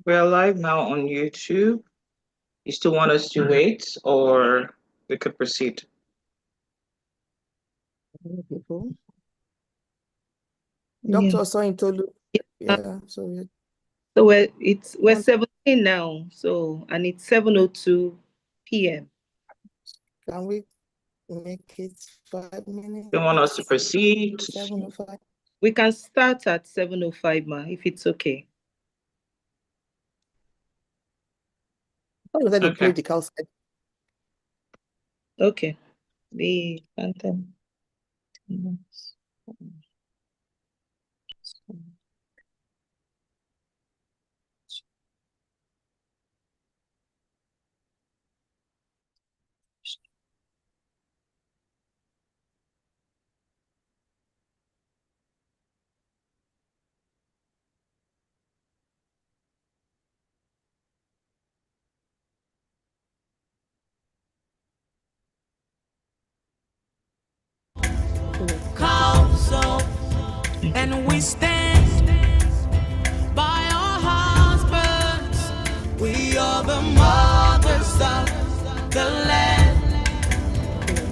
We're live now on YouTube. You still want us to wait or we could proceed? People. Yeah. Dr. Osointolu. Yeah, So we're 17 now. So and it's 7:02 p.m. Can we make it 5 minutes? You want us to proceed? 7:05. We can start at 7:05, ma, if it's okay. They play the COWLSO. Okay. The anthem. COWLSO, and we stand by our husbands. We are the mothers of the land.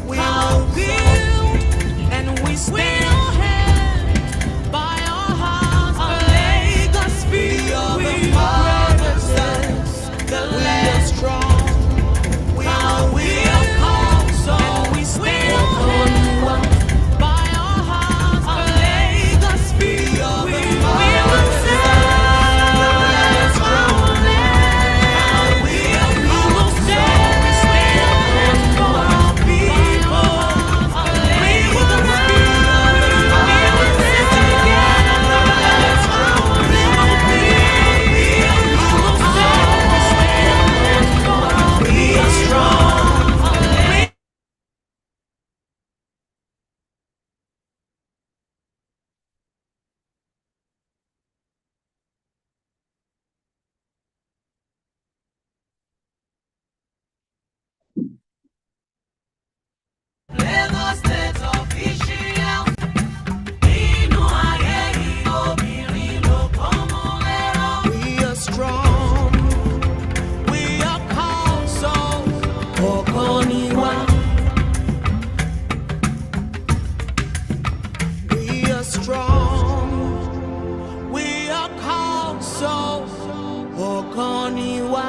We will build and we stand by our husbands. Lagos, we are the mothers of the land. We are strong. We are COWLSO, and we stand by our husbands. Lagos, we are the mothers of the land. We will stand for our people. We will we are strong. Lagos State official. Inú ayé yìí obìnrin ló kọ́ mú lẹ́rọ̀. We are strong. We are COWLSO. Ọ̀kan ni wá. We are strong. We are COWLSO. Ọ̀kan ni wá.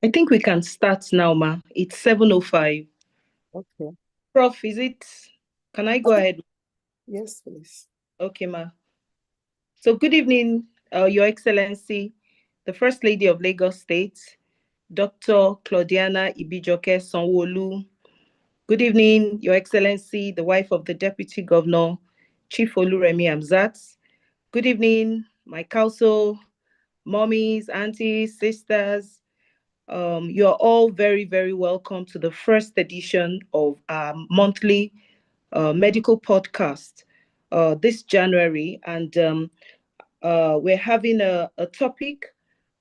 I think we can start now, ma. It's 7:05. Okay. Prof, can I go ahead? Yes, please. Okay, ma. So good evening, Your Excellency, the First Lady of Lagos State, Dr. Claudiana Ibijoke Sanwo-Olu. Good evening, Your Excellency, the wife of the Deputy Governor, Chief Oluremi Hamzat. Good evening, my COWLSO, mommies, aunties, sisters. You're all very, very welcome to the first edition of our monthly medical podcast this January. And we're having a topic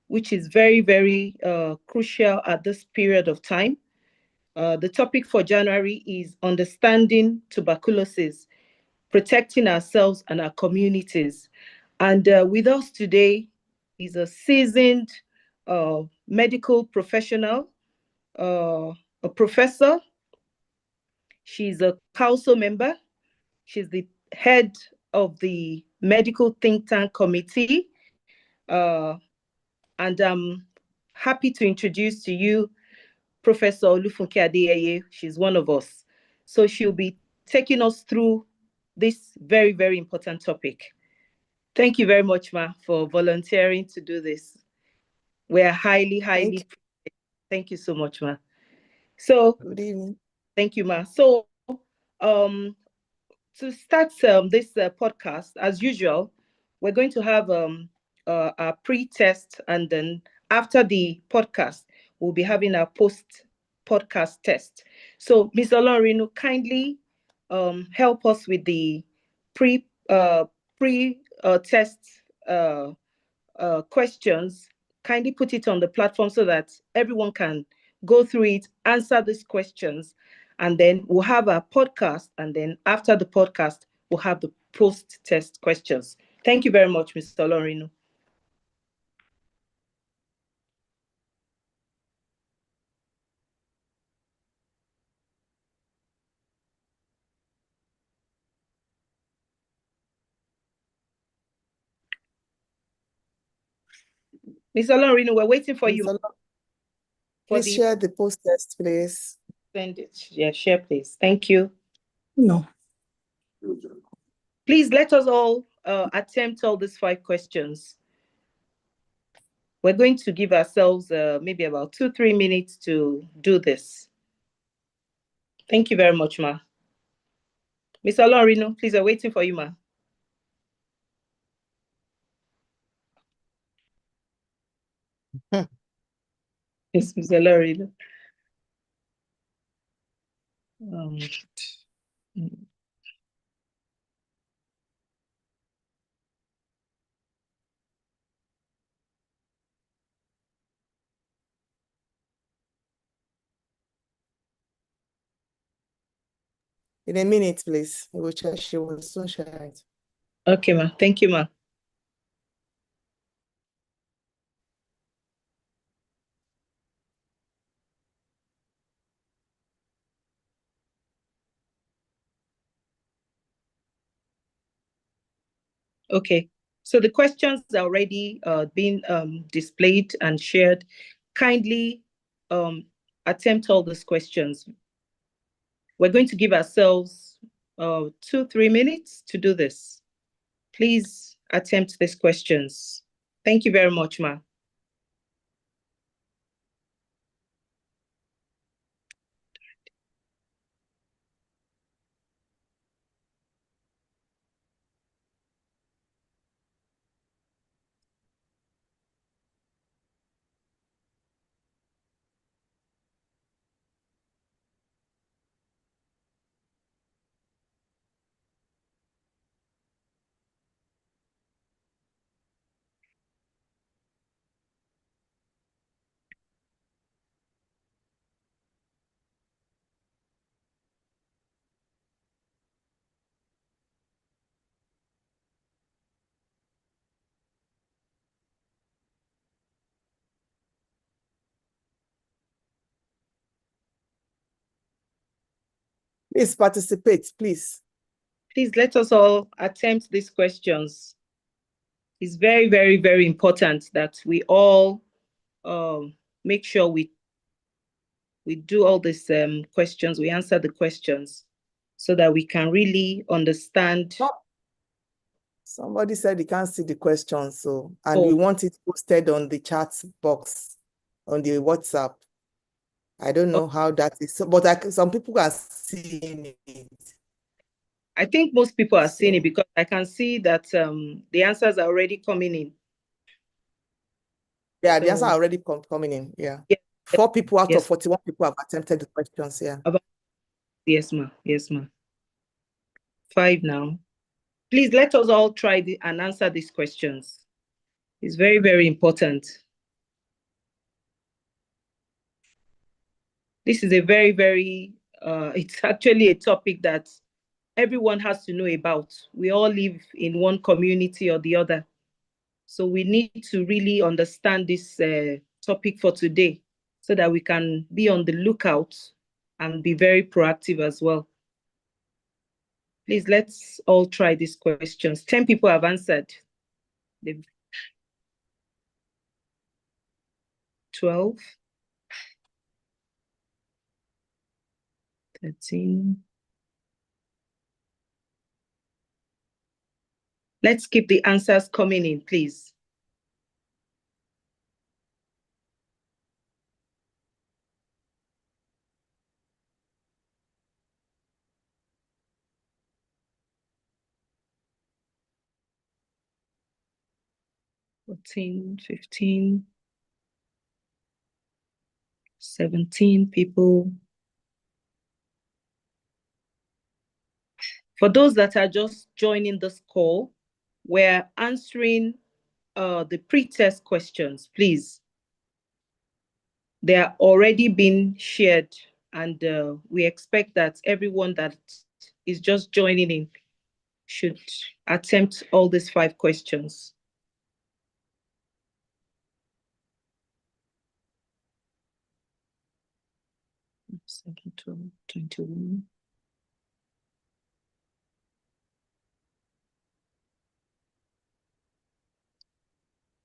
which is very, very crucial at this period of time. The topic for January is understanding tuberculosis, protecting ourselves and our communities. And with us today is a seasoned medical professional, a professor. She's a COWLSO member. She's the head of the medical think tank committee. And I'm happy to introduce to you Professor Olufunke Adeyeye. She's one of us. So she'll be taking us through this very, very important topic. Thank you very much, ma, for volunteering to do this. We're highly, thank you so much, ma. So good evening. Thank you, ma. So to start this podcast, as usual, we're going to have our pre-test, and then after the podcast, we'll be having our post-podcast test. So, Ms. Olorinu, kindly help us with the pre test questions. Kindly put it on the platform so that everyone can go through it, answer these questions, and then we'll have our podcast. And then after the podcast, we'll have the post-test questions. Thank you very much, Mr. Olorinu. Ms. Olorinu, we're waiting for you. Please share the post test, please. Send it. Yeah, share, please. Thank you. No. Please let us all attempt all these 5 questions. We're going to give ourselves maybe about 2-3 minutes to do this. Thank you very much, ma. Ms. Olorinu, please, we're waiting for you, ma. Yes, Ms. Olorinu. In a minute, please. She will soon share it. Okay, ma. Thank you, ma. Okay, so the questions are already been displayed and shared. Kindly attempt all these questions. We're going to give ourselves 2-3 minutes to do this. Please attempt these questions. Thank you very much, ma. Please participate, please. Please let us all attempt these questions. It's very, very, very important that we all make sure we do all these questions, we answer the questions so that we can really understand. Oh, somebody said he can't see the questions, we want it posted on the chat box on the WhatsApp. I don't know how that is, but some people are seeing it. I think most people are seeing it because I can see that the answers are already coming in. Yeah, the answers are already coming in. Yeah. 4 people out of 41 people have attempted the questions. Yeah. Yes, ma. Yes, ma. 5 now. Please let us all try and answer these questions. It's very, very important. This is a very, very, it's actually a topic that everyone has to know about. We all live in one community or the other. So we need to really understand this topic for today so that we can be on the lookout and be very proactive as well. Please, let's all try these questions. 10 people have answered. 12, 13. Let's keep the answers coming in, please. 14, 15, 17 people. For those that are just joining this call, we're answering the pre-test questions, please. They are already being shared, and we expect that everyone that is just joining in should attempt all these 5 questions. Second, 12, 21.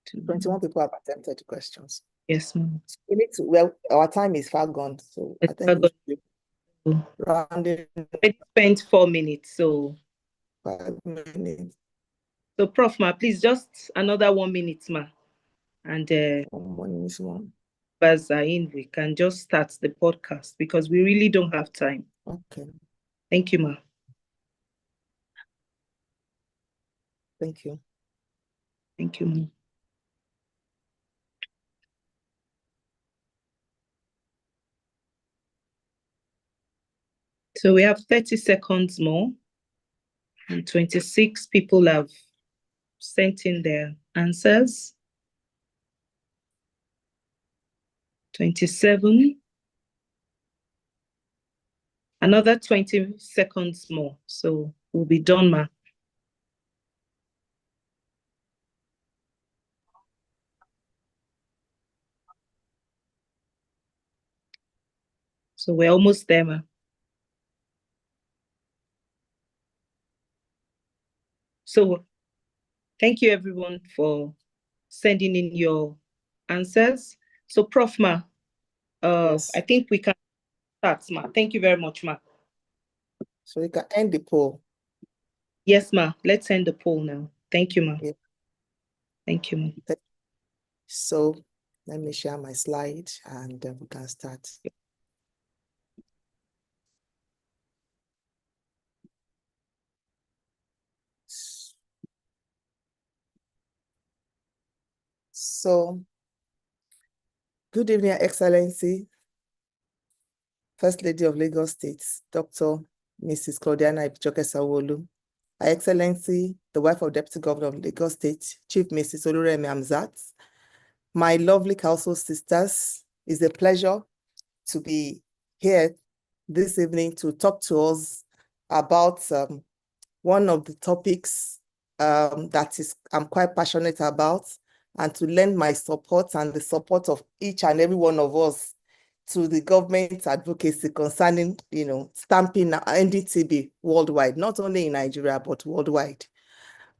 Two. 21 people have attempted the questions. Yes, ma'am. We need to, well, our time is far gone, so I think we should be rounding I spent 4 minutes, so 5 minutes. so Prof Ma, please just another 1 minute, ma, and as in, we can just start the podcast because we really don't have time. Okay. Thank you, ma. Thank you. Thank you, ma. So we have 30 seconds more, and 26 people have sent in their answers. 27. Another 20 seconds more, so we'll be done, ma. So we're almost there, ma. So thank you, everyone, for sending in your answers. So, Prof Ma, Yes. I think we can start, ma. Thank you very much, ma. So we can end the poll. Yes, ma. Let's end the poll now. Thank you, ma. Yeah. Thank you, ma. So let me share my slide and we can start. So, good evening, Excellency, First Lady of Lagos State, Dr. Mrs. Claudiana Ibijoke Sanwo-Olu, Her Excellency, the wife of Deputy Governor of Lagos State, Chief Mrs. Oluremi Hamzat, my lovely COWLSO sisters, it's a pleasure to be here this evening to talk to us about one of the topics I'm quite passionate about, and to lend my support and the support of each and every one of us to the government advocacy concerning, stamping ending TB worldwide, not only in Nigeria, but worldwide.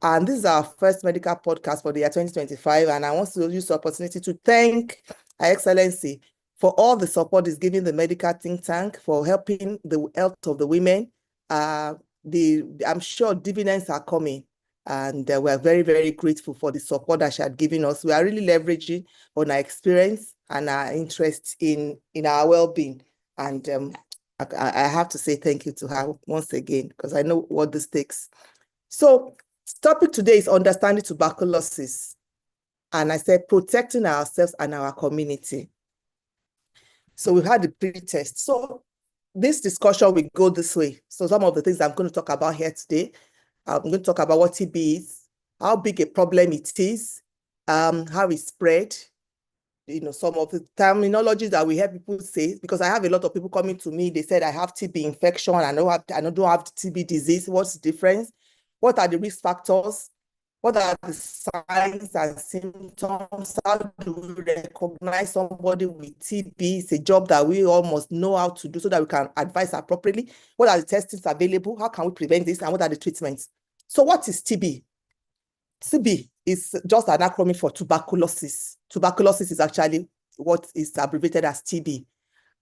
And this is our first medical podcast for the year 2025. And I want to use the opportunity to thank Her Excellency for all the support he's giving the medical think tank, for helping the health of the women. I'm sure dividends are coming, and we're very, very grateful for the support that she had given us. We are really leveraging on our experience and our interest in our well-being. And I have to say thank you to her once again, because I know what this takes. So topic today is understanding tuberculosis. And I said protecting ourselves and our community. So we've had the pre-test. So this discussion will go this way. So some of the things I'm going to talk about here today, I'm going to talk about what TB is, how big a problem it is, how it's spread, some of the terminologies that we hear people say, because I have a lot of people coming to me, they said, I have TB infection, I don't have TB disease. What's the difference? What are the risk factors? What are the signs and symptoms? How do we recognize somebody with TB? It's a job that we all must know how to do so that we can advise appropriately. What are the testings available? How can we prevent this? And what are the treatments? So what is TB? TB is just an acronym for tuberculosis. Tuberculosis is actually what is abbreviated as TB.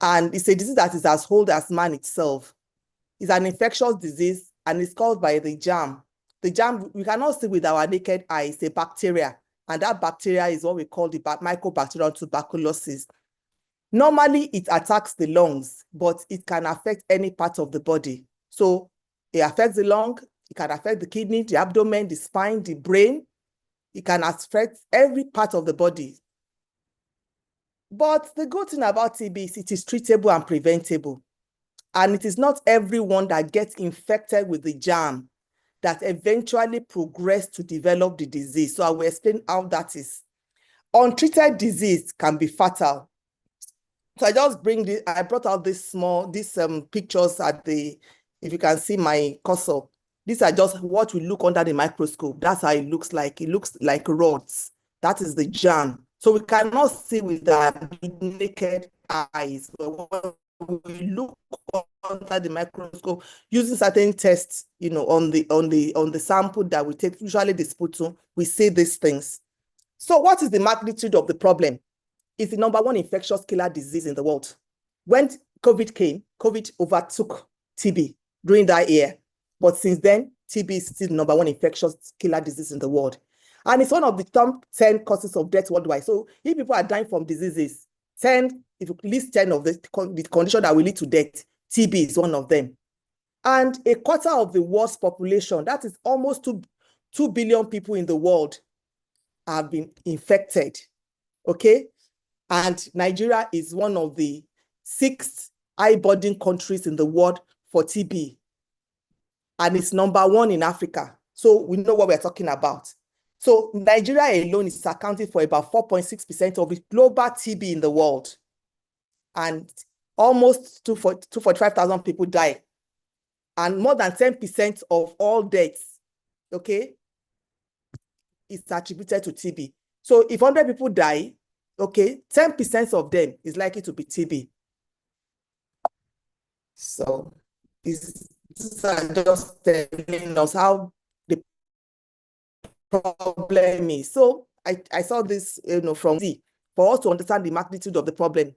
And it's a disease that is as old as man itself. It's an infectious disease and it's caused by the germ. The germ, we cannot see with our naked eye, it's a bacteria. And that bacteria is what we call the Mycobacterium tuberculosis. Normally, it attacks the lungs, but it can affect any part of the body. So it affects the lung, it can affect the kidney, the abdomen, the spine, the brain. it can affect every part of the body. But the good thing about TB is it is treatable and preventable. And it is not everyone that gets infected with the germ that eventually progress to develop the disease. So I will explain how that is. Untreated disease can be fatal. So I just I brought out these pictures if you can see my cursor. These are just what we look under the microscope. That's how it looks like. It looks like rods. That is the germ. So we cannot see with our naked eyes. But when we look under the microscope using certain tests, on the sample that we take, usually the sputum, we see these things. So what is the magnitude of the problem? It's the #1 infectious killer disease in the world. When COVID came, COVID overtook TB during that year. But since then, TB is still the #1 infectious killer disease in the world. And it's one of the top 10 causes of death worldwide. So if people are dying from diseases, if you list 10 of the condition that will lead to death, TB is one of them. And a quarter of the world's population, that is almost 2 billion people in the world, have been infected. Okay? And Nigeria is one of the 6 high-burden countries in the world for TB. And it's #1 in Africa. So we know what we're talking about. So Nigeria alone is accounting for about 4.6% of the global TB in the world. And almost 245,000 people die. And more than 10% of all deaths, okay, is attributed to TB. So if 100 people die, okay, 10% of them is likely to be TB. So these are just telling us how the problem is. So I saw this, from Z, for us to understand the magnitude of the problem.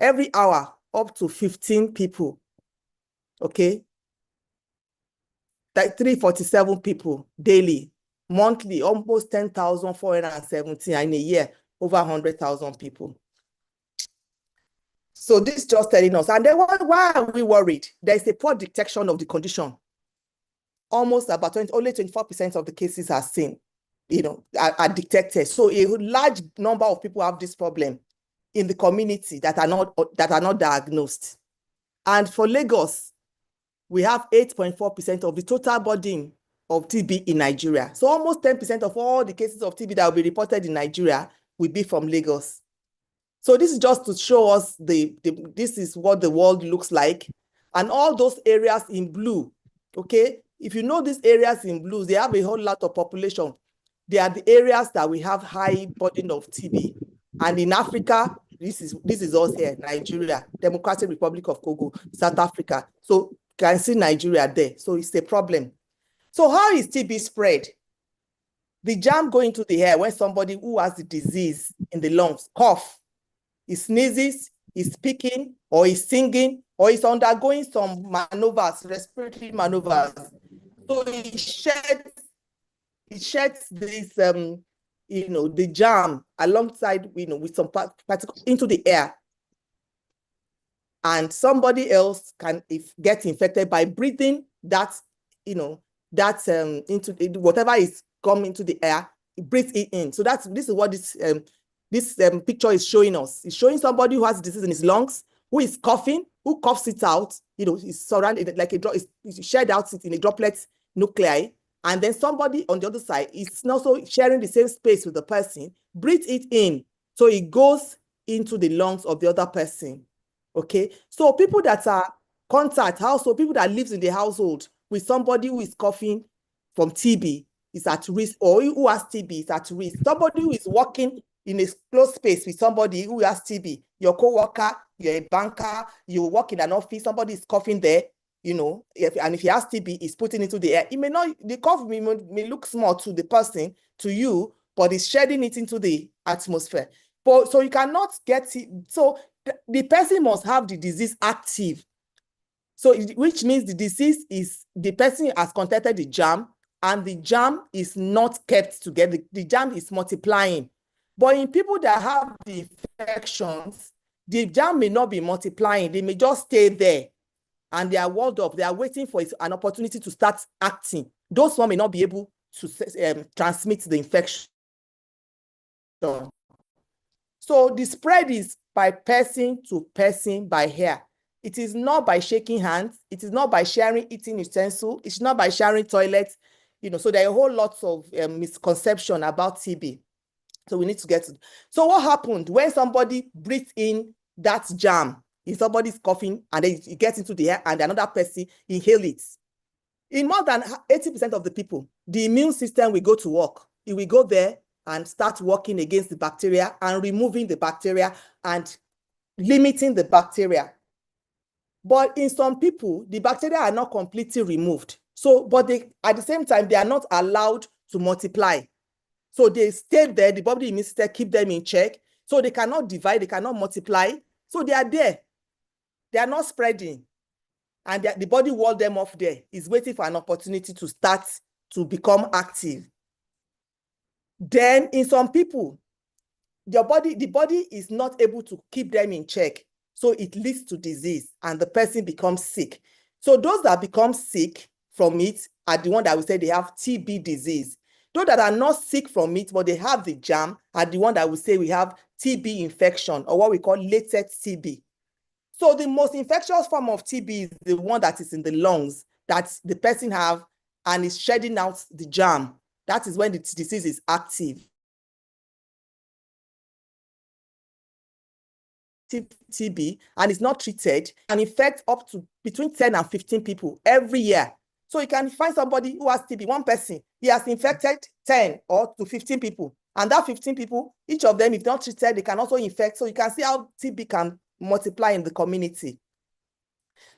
Every hour, up to 15 people, okay, like 347 people daily, monthly, almost 10,417, and in a year, over 100,000 people. So this is just telling us. And then why are we worried? There's a poor detection of the condition. Almost about only 24% of the cases are seen, are detected. So a large number of people have this problem in the community that are not diagnosed. And for Lagos, we have 8.4% of the total burden of TB in Nigeria. So almost 10% of all the cases of TB that will be reported in Nigeria will be from Lagos. So this is just to show us this is what the world looks like. And all those areas in blue, okay? If you know these areas in blue, they have a whole lot of population. They are the areas that we have high burden of TB. And in Africa, this is us here, Nigeria, Democratic Republic of Congo, South Africa. So you can see Nigeria there. So it's a problem. So how is TB spread? The germ going into the air when somebody who has the disease in the lungs cough, he sneezes, he's speaking, or he's singing, or he's undergoing some maneuvers, respiratory maneuvers. So he sheds this, the germ alongside, with some particles into the air. And somebody else can get infected by breathing that, into whatever is coming into the air, it breathes it in. So this is what this picture is showing us. It's showing somebody who has disease in his lungs, who is coughing, who coughs it out, is surrounded like it's shared out in a droplet nuclei. And then somebody on the other side is also sharing the same space with the person, breathe it in. So it goes into the lungs of the other person. Okay. So people that are people that lives in the household with somebody who is coughing from TB is at risk, or who has TB is at risk. Somebody who is working in a close space with somebody who has TB, your co-worker, you're a banker, you work in an office, somebody is coughing there, and if he has TB, he's putting it into the air. The cough may look small to the person, to you, but it's shedding it into the atmosphere. So you cannot get it. So the person must have the disease active. So which means the person has contacted the germ, and the germ is not kept together. The germ is multiplying. But in people that have the infections, the germ may not be multiplying. They may just stay there, and they are walled up. They are waiting for an opportunity to start acting. Those one may not be able to transmit the infection. So the spread is by person to person by hair. It is not by shaking hands. It is not by sharing eating utensils. It's not by sharing toilets. So there are a whole lot of misconception about TB. So we need to get it. So what happened when somebody breathes in that germ? If somebody's coughing and then it gets into the air and another person inhale it. In more than 80% of the people, the immune system will go to work. It will go there and start working against the bacteria and removing the bacteria and limiting the bacteria. But in some people, the bacteria are not completely removed. So, but at the same time, they are not allowed to multiply. So they stay there, the body immune system keep them in check. So they cannot divide, they cannot multiply. So they are there. They are not spreading. And the body wall them off there, is waiting for an opportunity to start to become active. Then in some people, the body is not able to keep them in check. So it leads to disease and the person becomes sick. So those that become sick from it are the ones that we say they have TB disease. Those that are not sick from it, but they have the germ, are the one that we say we have TB infection, or what we call latent TB. So the most infectious form of TB is the one that is in the lungs, that the person have and is shedding out the germ. That is when the disease is active. TB and is not treated and infect up to between 10 and 15 people every year. So you can find somebody who has TB, one person, he has infected 10 or to 15 people. And that 15 people, each of them, if not treated, they can also infect. So you can see how TB can multiply in the community.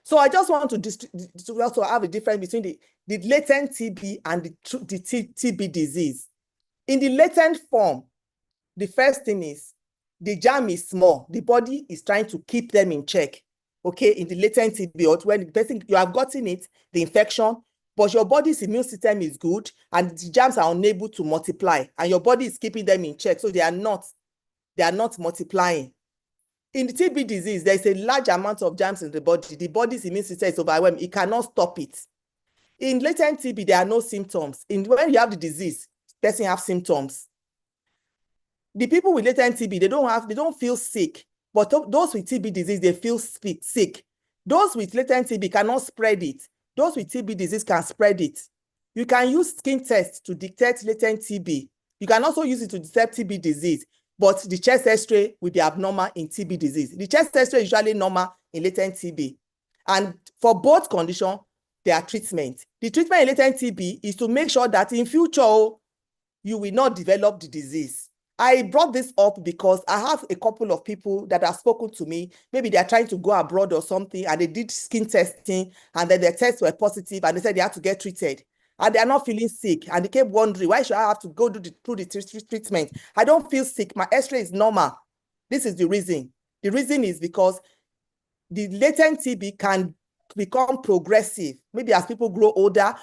So I just want to also have a difference between the latent TB and the TB disease. In the latent form, the first thing is the germ is small. The body is trying to keep them in check. Okay, in the latent TB, or when the person, you have gotten it, the infection, but your body's immune system is good and the germs are unable to multiply and your body is keeping them in check. So they are not multiplying. In the TB disease, there's a large amount of germs in the body. The body's immune system is overwhelmed. It cannot stop it. In latent TB, there are no symptoms. When you have the disease, the person has symptoms. The people with latent TB, they don't feel sick, but those with TB disease, they feel sick. Those with latent TB cannot spread it. Those with TB disease can spread it. You can use skin tests to detect latent TB. You can also use it to detect TB disease, but the chest X-ray will be abnormal in TB disease. The chest X-ray is usually normal in latent TB. And for both conditions, there are treatments. The treatment in latent TB is to make sure that in future, you will not develop the disease. I brought this up because I have a couple of people that have spoken to me. Maybe they're trying to go abroad or something and they did skin testing and then their tests were positive and they said they had to get treated. And they're not feeling sick. And they kept wondering, why should I have to go through the treatment? I don't feel sick. My X-ray is normal. This is the reason. The reason is because the latent TB can become progressive. Maybe as people grow older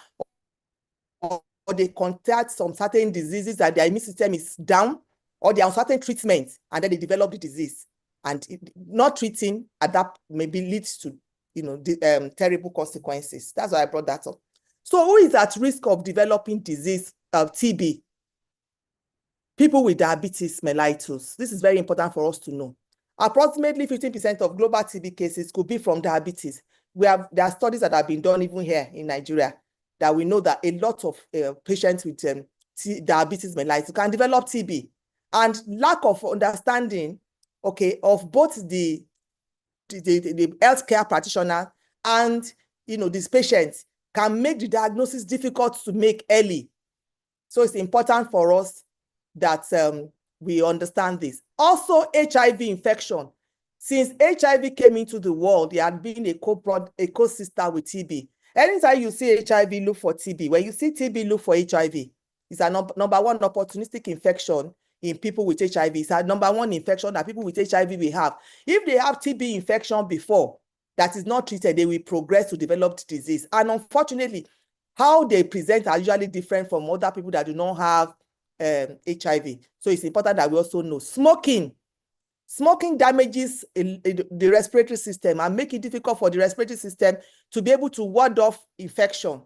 or they contact some certain diseases that their immune system is down, or they are on certain treatments and then they develop the disease. And not treating at that maybe leads to terrible consequences. That's why I brought that up. So who is at risk of developing disease of TB? People with diabetes mellitus. This is very important for us to know. Approximately 15% of global TB cases could be from diabetes. There are studies that have been done even here in Nigeria that we know that a lot of patients with diabetes mellitus can develop TB. And lack of understanding, of both the healthcare practitioner and these patients can make the diagnosis difficult to make early. So it's important for us that we understand this. Also, HIV infection. Since HIV came into the world, there had been a co-sister with TB. Anytime you see HIV, look for TB. When you see TB, look for HIV. It's a number one opportunistic infection in people with HIV. It's a number one infection that people with HIV will have. If they have TB infection before that is not treated, they will progress to develop the disease. And unfortunately, how they present are usually different from other people that do not have HIV. So it's important that we also know. Smoking damages the respiratory system and make it difficult for the respiratory system to be able to ward off infection.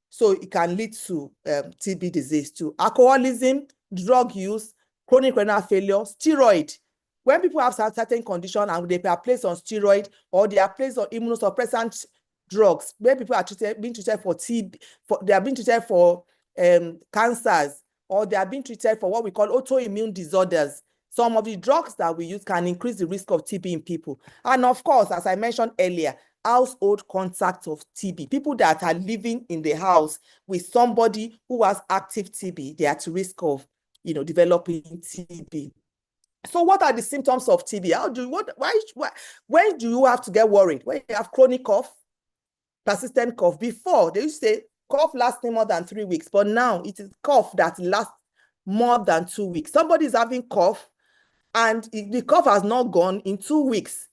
So it can lead to TB disease too. Alcoholism, drug use, chronic renal failure, steroid. When people have certain condition and they are placed on steroid or they are placed on immunosuppressant drugs, where people are being treated for TB, they are being treated for cancers, or they are being treated for what we call autoimmune disorders. Some of the drugs that we use can increase the risk of TB in people. And of course, as I mentioned earlier, household contact of TB. People that are living in the house with somebody who has active TB, they are at risk of, developing TB. So what are the symptoms of TB? When do you have to get worried? When you have chronic cough, persistent cough. Before, they used to say cough lasting more than 3 weeks, but now it is cough that lasts more than 2 weeks. Somebody is having cough and the cough has not gone in 2 weeks.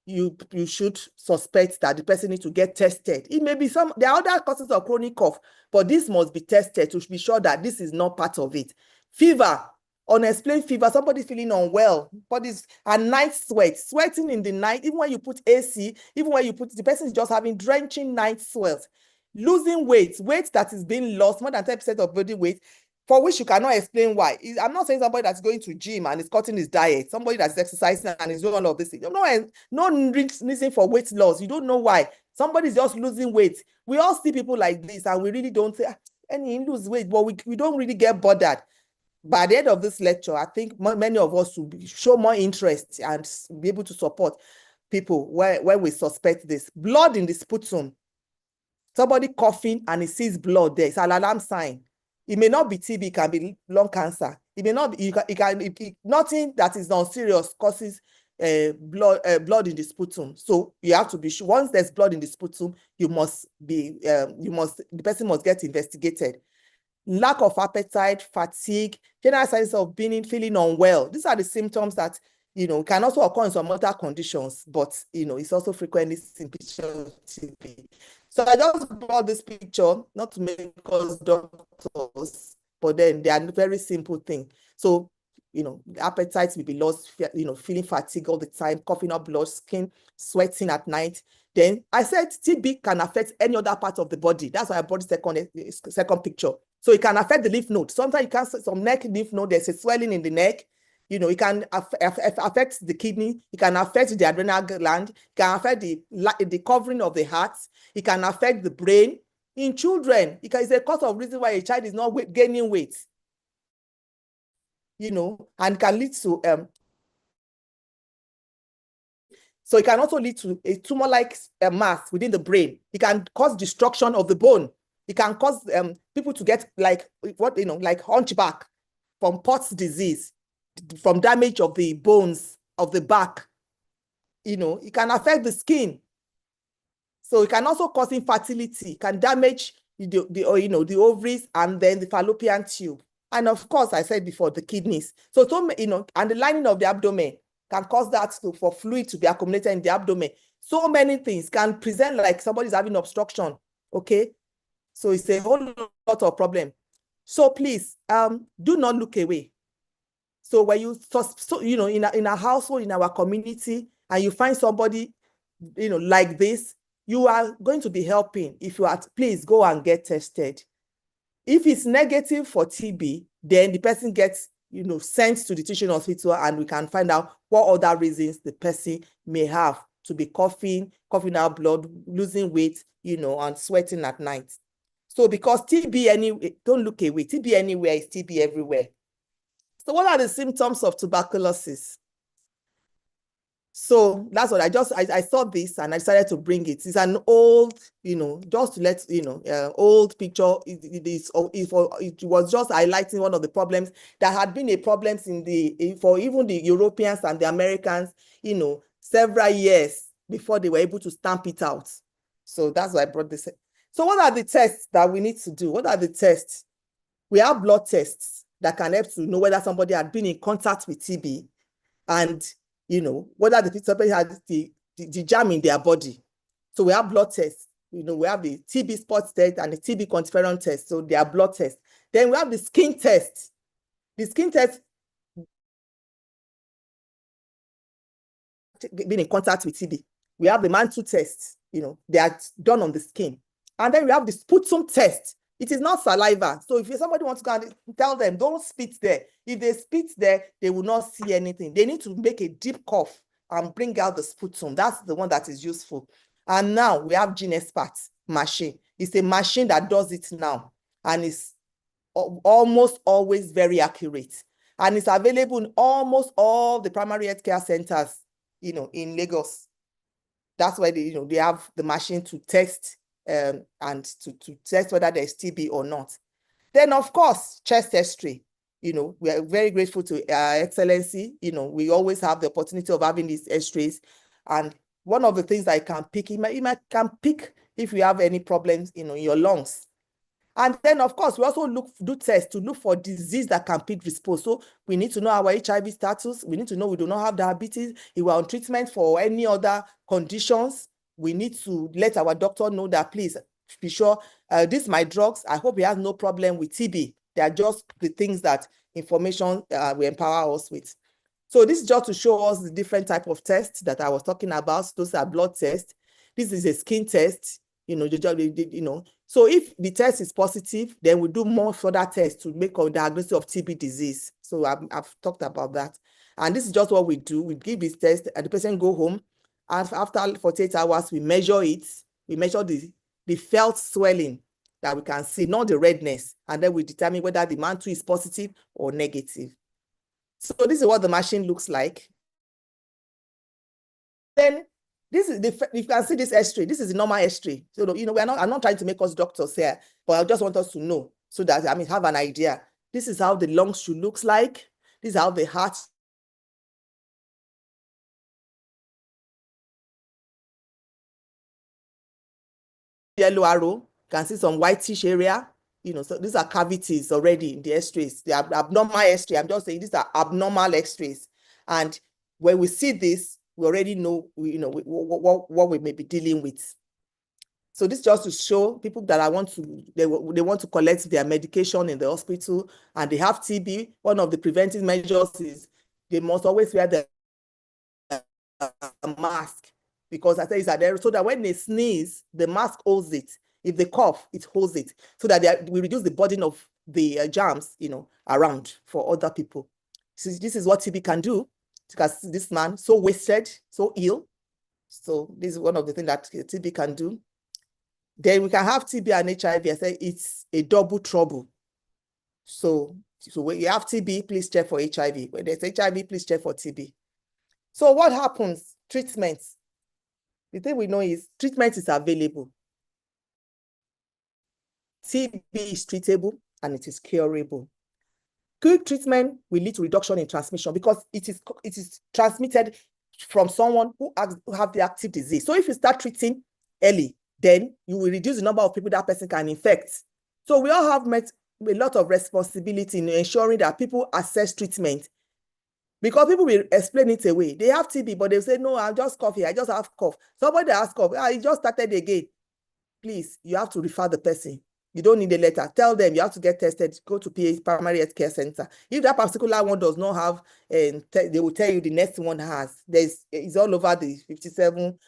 You should suspect that the person needs to get tested. It may be there are other causes of chronic cough, but this must be tested to be sure that this is not part of it. Fever, unexplained fever, somebody feeling unwell, and night sweating in the night, even when you put AC, even when you put, the person is just having drenching night sweats. Losing weight that is being lost, more than 10% of body weight, for which you cannot explain why. I'm not saying somebody that's going to gym and is cutting his diet, somebody that's exercising and is doing all of this. No reason for weight loss. You don't know why. Somebody's just losing weight. We all see people like this and we really don't say, any lose weight, but we don't really get bothered. By the end of this lecture, I think many of us will show more interest and be able to support people where we suspect this. Blood in the sputum. Somebody coughing and he sees blood there. It's an alarm sign. It may not be TB, it can be lung cancer. It may not be, nothing that is non-serious causes blood in the sputum. So you have to be sure, once there's blood in the sputum, the person must get investigated. Lack of appetite, fatigue, general signs of feeling unwell. These are the symptoms that, can also occur in some other conditions, but, it's also frequently seen pictures of TB. So I just brought this picture, not to make us doctors, but then they are a very simple thing. So, appetite will be lost, feeling fatigue all the time, coughing up blood, skin, sweating at night. Then I said TB can affect any other part of the body. That's why I brought the second picture. So it can affect the lymph node. Sometimes you can some neck lymph node, there's a swelling in the neck. It can affect the kidney. It can affect the adrenal gland. It can affect the covering of the heart. It can affect the brain. In children, it's a cause of reason why a child is not gaining weight. And can lead to so it can also lead to a tumor-like mass within the brain. It can cause destruction of the bone. It can cause people to get like hunchback from Pott's disease, from damage of the bones of the back. It can affect the skin. So it can also cause infertility. It can damage the ovaries and then the fallopian tube. And of course, I said before, the kidneys. So, and the lining of the abdomen can cause that for fluid to be accumulated in the abdomen. So many things can present like somebody's having obstruction. Okay. So it's a whole lot of problem. So please, do not look away. So when you, in a household, in our community, and you find somebody, like this, you are going to be helping. If you are, please go and get tested. If it's negative for TB, then the person gets, sent to the teaching hospital and we can find out what other reasons the person may have to be coughing out blood, losing weight, and sweating at night. So because TB anyway, don't look away. TB anywhere is TB everywhere. So what are the symptoms of tuberculosis? So that's what I saw this and I decided to bring it. It's an old, just to let, old picture. It was just highlighting one of the problems that had been a problem for even the Europeans and the Americans, several years before they were able to stamp it out. So that's why I brought this. So what are the tests that we need to do? What are the tests? We have blood tests that can help to know whether somebody had been in contact with TB and whether the somebody had the germ in their body. So we have blood tests. We have the TB spot test and the TB quantiferon test. So they are blood tests. Then we have the skin test. The skin test, being in contact with TB. We have the Mantle test. They are done on the skin. And then we have the sputum test. It is not saliva. So if somebody wants to go and tell them, don't spit there. If they spit there, they will not see anything. They need to make a deep cough and bring out the sputum. That's the one that is useful. And now we have GeneSpart machine. It's a machine that does it now. And it's almost always very accurate. And it's available in almost all the primary healthcare centers, in Lagos. That's why they have the machine to test and to test whether there's TB or not. Then, of course, chest X-ray. We are very grateful to Excellency. We always have the opportunity of having these X-rays. And one of the things that I can pick, you can pick if you have any problems, in your lungs. And then, of course, we also do tests to look for disease that can predispose. So we need to know our HIV status. We need to know we do not have diabetes. If we're on treatment for any other conditions, we need to let our doctor know that, please be sure, these my drugs. I hope he has no problem with TB. They are just the things that information will empower us with. So this is just to show us the different type of tests that I was talking about. Those are blood tests. This is a skin test. So if the test is positive, then we do more further tests to make a diagnosis of TB disease. So I've talked about that. And this is just what we do. We give this test and the patient go home. And after 48 hours, we measure it. We measure the felt swelling that we can see, not the redness. And then we determine whether the mantle is positive or negative. So this is what the machine looks like. Then this is you can see this X-ray. This is the normal X-ray. So I'm not trying to make us doctors here, but I just want us to know so that have an idea. This is how the lungs should look like. This is how the heart. Yellow arrow. You can see some whitish area. So these are cavities already in the X-rays. They are abnormal X-ray. I'm just saying these are abnormal X-rays. And when we see this, we already know, what we may be dealing with. So this just to show people that they want to collect their medication in the hospital and they have TB. One of the preventive measures is they must always wear the mask, because I say is that there, so that when they sneeze, the mask holds it. If they cough, it holds it, so that we reduce the burden of the germs, around for other people. So this is what TB can do. Because this man so wasted, so ill. So this is one of the things that TB can do. Then we can have TB and HIV. I say it's a double trouble. So when you have TB, please check for HIV. When there's HIV, please check for TB. So what happens? Treatment. The thing we know is treatment is available. TB is treatable and it is curable. Quick treatment will lead to reduction in transmission because it is transmitted from someone who have the active disease. So if you start treating early, then you will reduce the number of people that person can infect. So we all have met a lot of responsibility in ensuring that people access treatment, because people will explain it away. They have TB, but they say, no, I'm just coughing. I just have cough. Somebody has cough. It just started again. Please, you have to refer the person. You don't need a letter. Tell them you have to get tested. Go to PA Primary Health Care Center. If that particular one does not have, they will tell you the next one has. It's all over the 57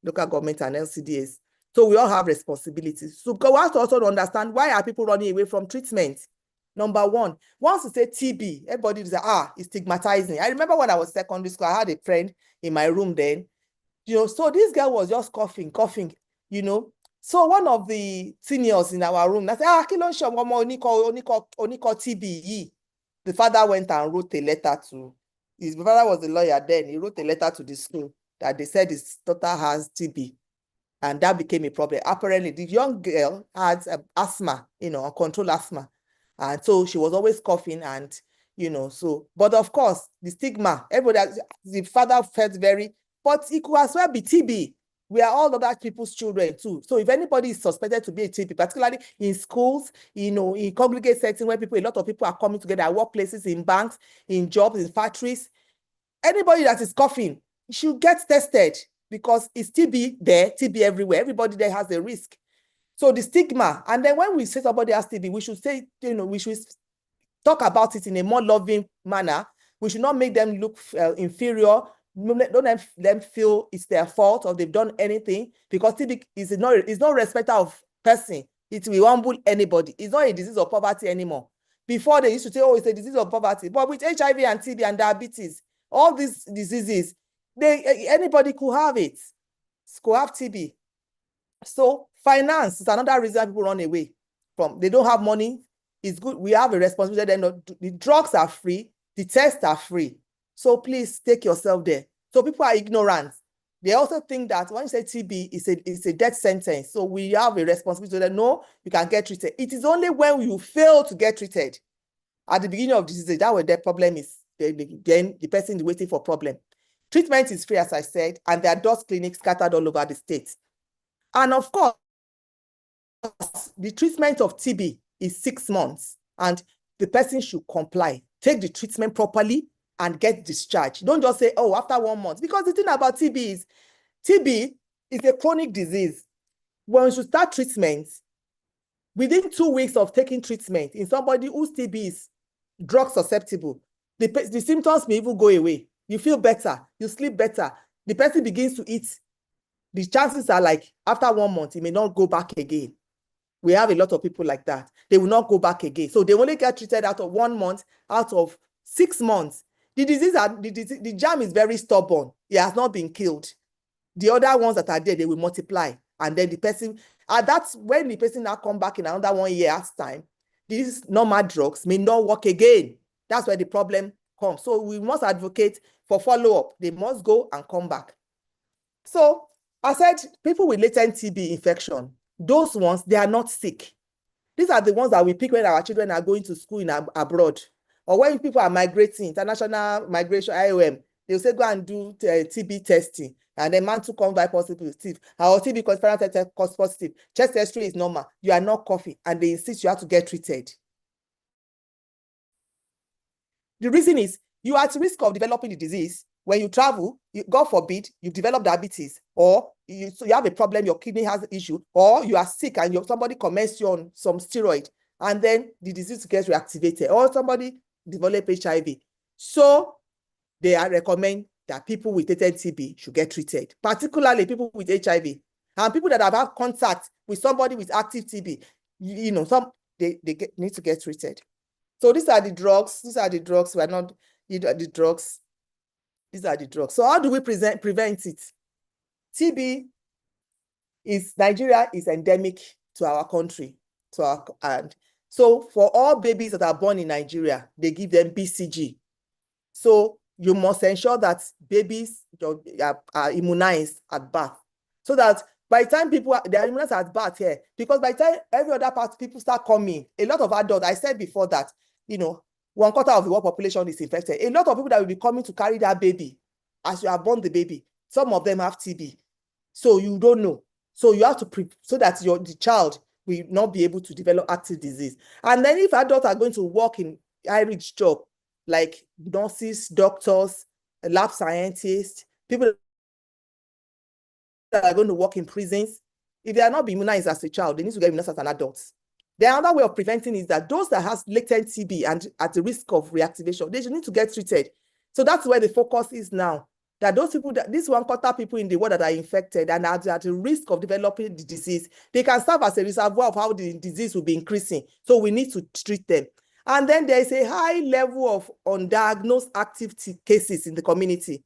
local government and LCDs. So we all have responsibilities. So we have to also understand, why are people running away from treatment? Number one, once you say TB, everybody is it's stigmatizing. I remember when I was secondary school, I had a friend in my room then. So this girl was just coughing. So one of the seniors in our room, I said, TB. The father went and wrote a letter to, his father was a lawyer then, he wrote a letter to the school that they said his daughter has TB. And that became a problem. Apparently, the young girl had asthma, uncontrolled asthma. And so she was always coughing and, but of course, the stigma, the father felt but it could as well be TB. We are all other people's children too. So if anybody is suspected to be a TB, particularly in schools, in congregate settings where a lot of people are coming together at workplaces, in banks, in jobs, in factories, anybody that is coughing should get tested, because it's TB there, TB everywhere. Everybody there has a risk. So the stigma, and then when we say somebody has TB, we should say, we should talk about it in a more loving manner. We should not make them look inferior. Don't let them feel it's their fault or they've done anything, because TB is no respecter of person It will humble anybody. It's not a disease of poverty anymore. Before they used to say, oh, it's a disease of poverty. But with HIV and TB and diabetes, all these diseases, anybody could have it. Could have TB. So finance is another reason people run away from. They don't have money. It's good. We have a responsibility. The drugs are free. The tests are free. So please take yourself there. So people are ignorant. They also think that when you say TB, it's a death sentence. So we have a responsibility that no, you can get treated. It is only when you fail to get treated at the beginning of the disease, that where the problem is, then the person is waiting for problem. Treatment is free, as I said, and there are dot clinics scattered all over the state. And of course, the treatment of TB is 6 months, and the person should comply. Take the treatment properly and get discharged. Don't just say, oh, after 1 month. Because the thing about TB is a chronic disease. When you should start treatment, within 2 weeks of taking treatment, in somebody whose TB is drug susceptible, the symptoms may even go away. You feel better, you sleep better. The person begins to eat. The chances are like after 1 month, he may not go back again. We have a lot of people like that. They will not go back again. So they only get treated out of 1 month, out of 6 months. The germ is very stubborn. It has not been killed. The other ones that are there, they will multiply. And then the person, that's when the person now come back in another 1 year's time. These normal drugs may not work again. That's where the problem comes. So we must advocate for follow-up. They must go and come back. So I said, people with latent TB infection, those ones, they are not sick. These are the ones that we pick when our children are going to school abroad. Or when people are migrating, international migration, IOM, they'll say, go and do TB testing. And then man to come by positive. Our TB cost positive. Chest X-ray is normal. You are not coughing. And they insist you have to get treated. The reason is you are at risk of developing the disease. When you travel, God forbid, you develop diabetes, or you have a problem, your kidney has an issue, or you are sick and somebody comments you on some steroid, and then the disease gets reactivated, or somebody develop HIV. So they recommend that people with latent TB should get treated, particularly people with HIV and people that have had contact with somebody with active TB. They need to get treated. So these are the drugs. These are the drugs. We are not the drugs. These are the drugs. So how do we prevent it? TB Nigeria is endemic to our country. And so for all babies that are born in Nigeria, they give them BCG. So you must ensure that babies are immunized at birth. So that by the time they are immunized at birth here, because by the time every other part people start coming, a lot of adults, I said before that, 1/4 of the world population is infected. A lot of people that will be coming to carry that baby, as you have born the baby, some of them have TB. So you don't know. So you have to so that the child will not be able to develop active disease. And then if adults are going to work in high-risk job, like nurses, doctors, lab scientists, people that are going to work in prisons, if they are not being immunized as a child, they need to get immunized as an adult. The other way of preventing is that those that have latent TB and at the risk of reactivation, they should need to get treated. So that's where the focus is now. That those people, this 1/4 people in the world that are infected and are at the risk of developing the disease, they can serve as a reservoir of how the disease will be increasing. So we need to treat them. And then there is a high level of undiagnosed active cases in the community.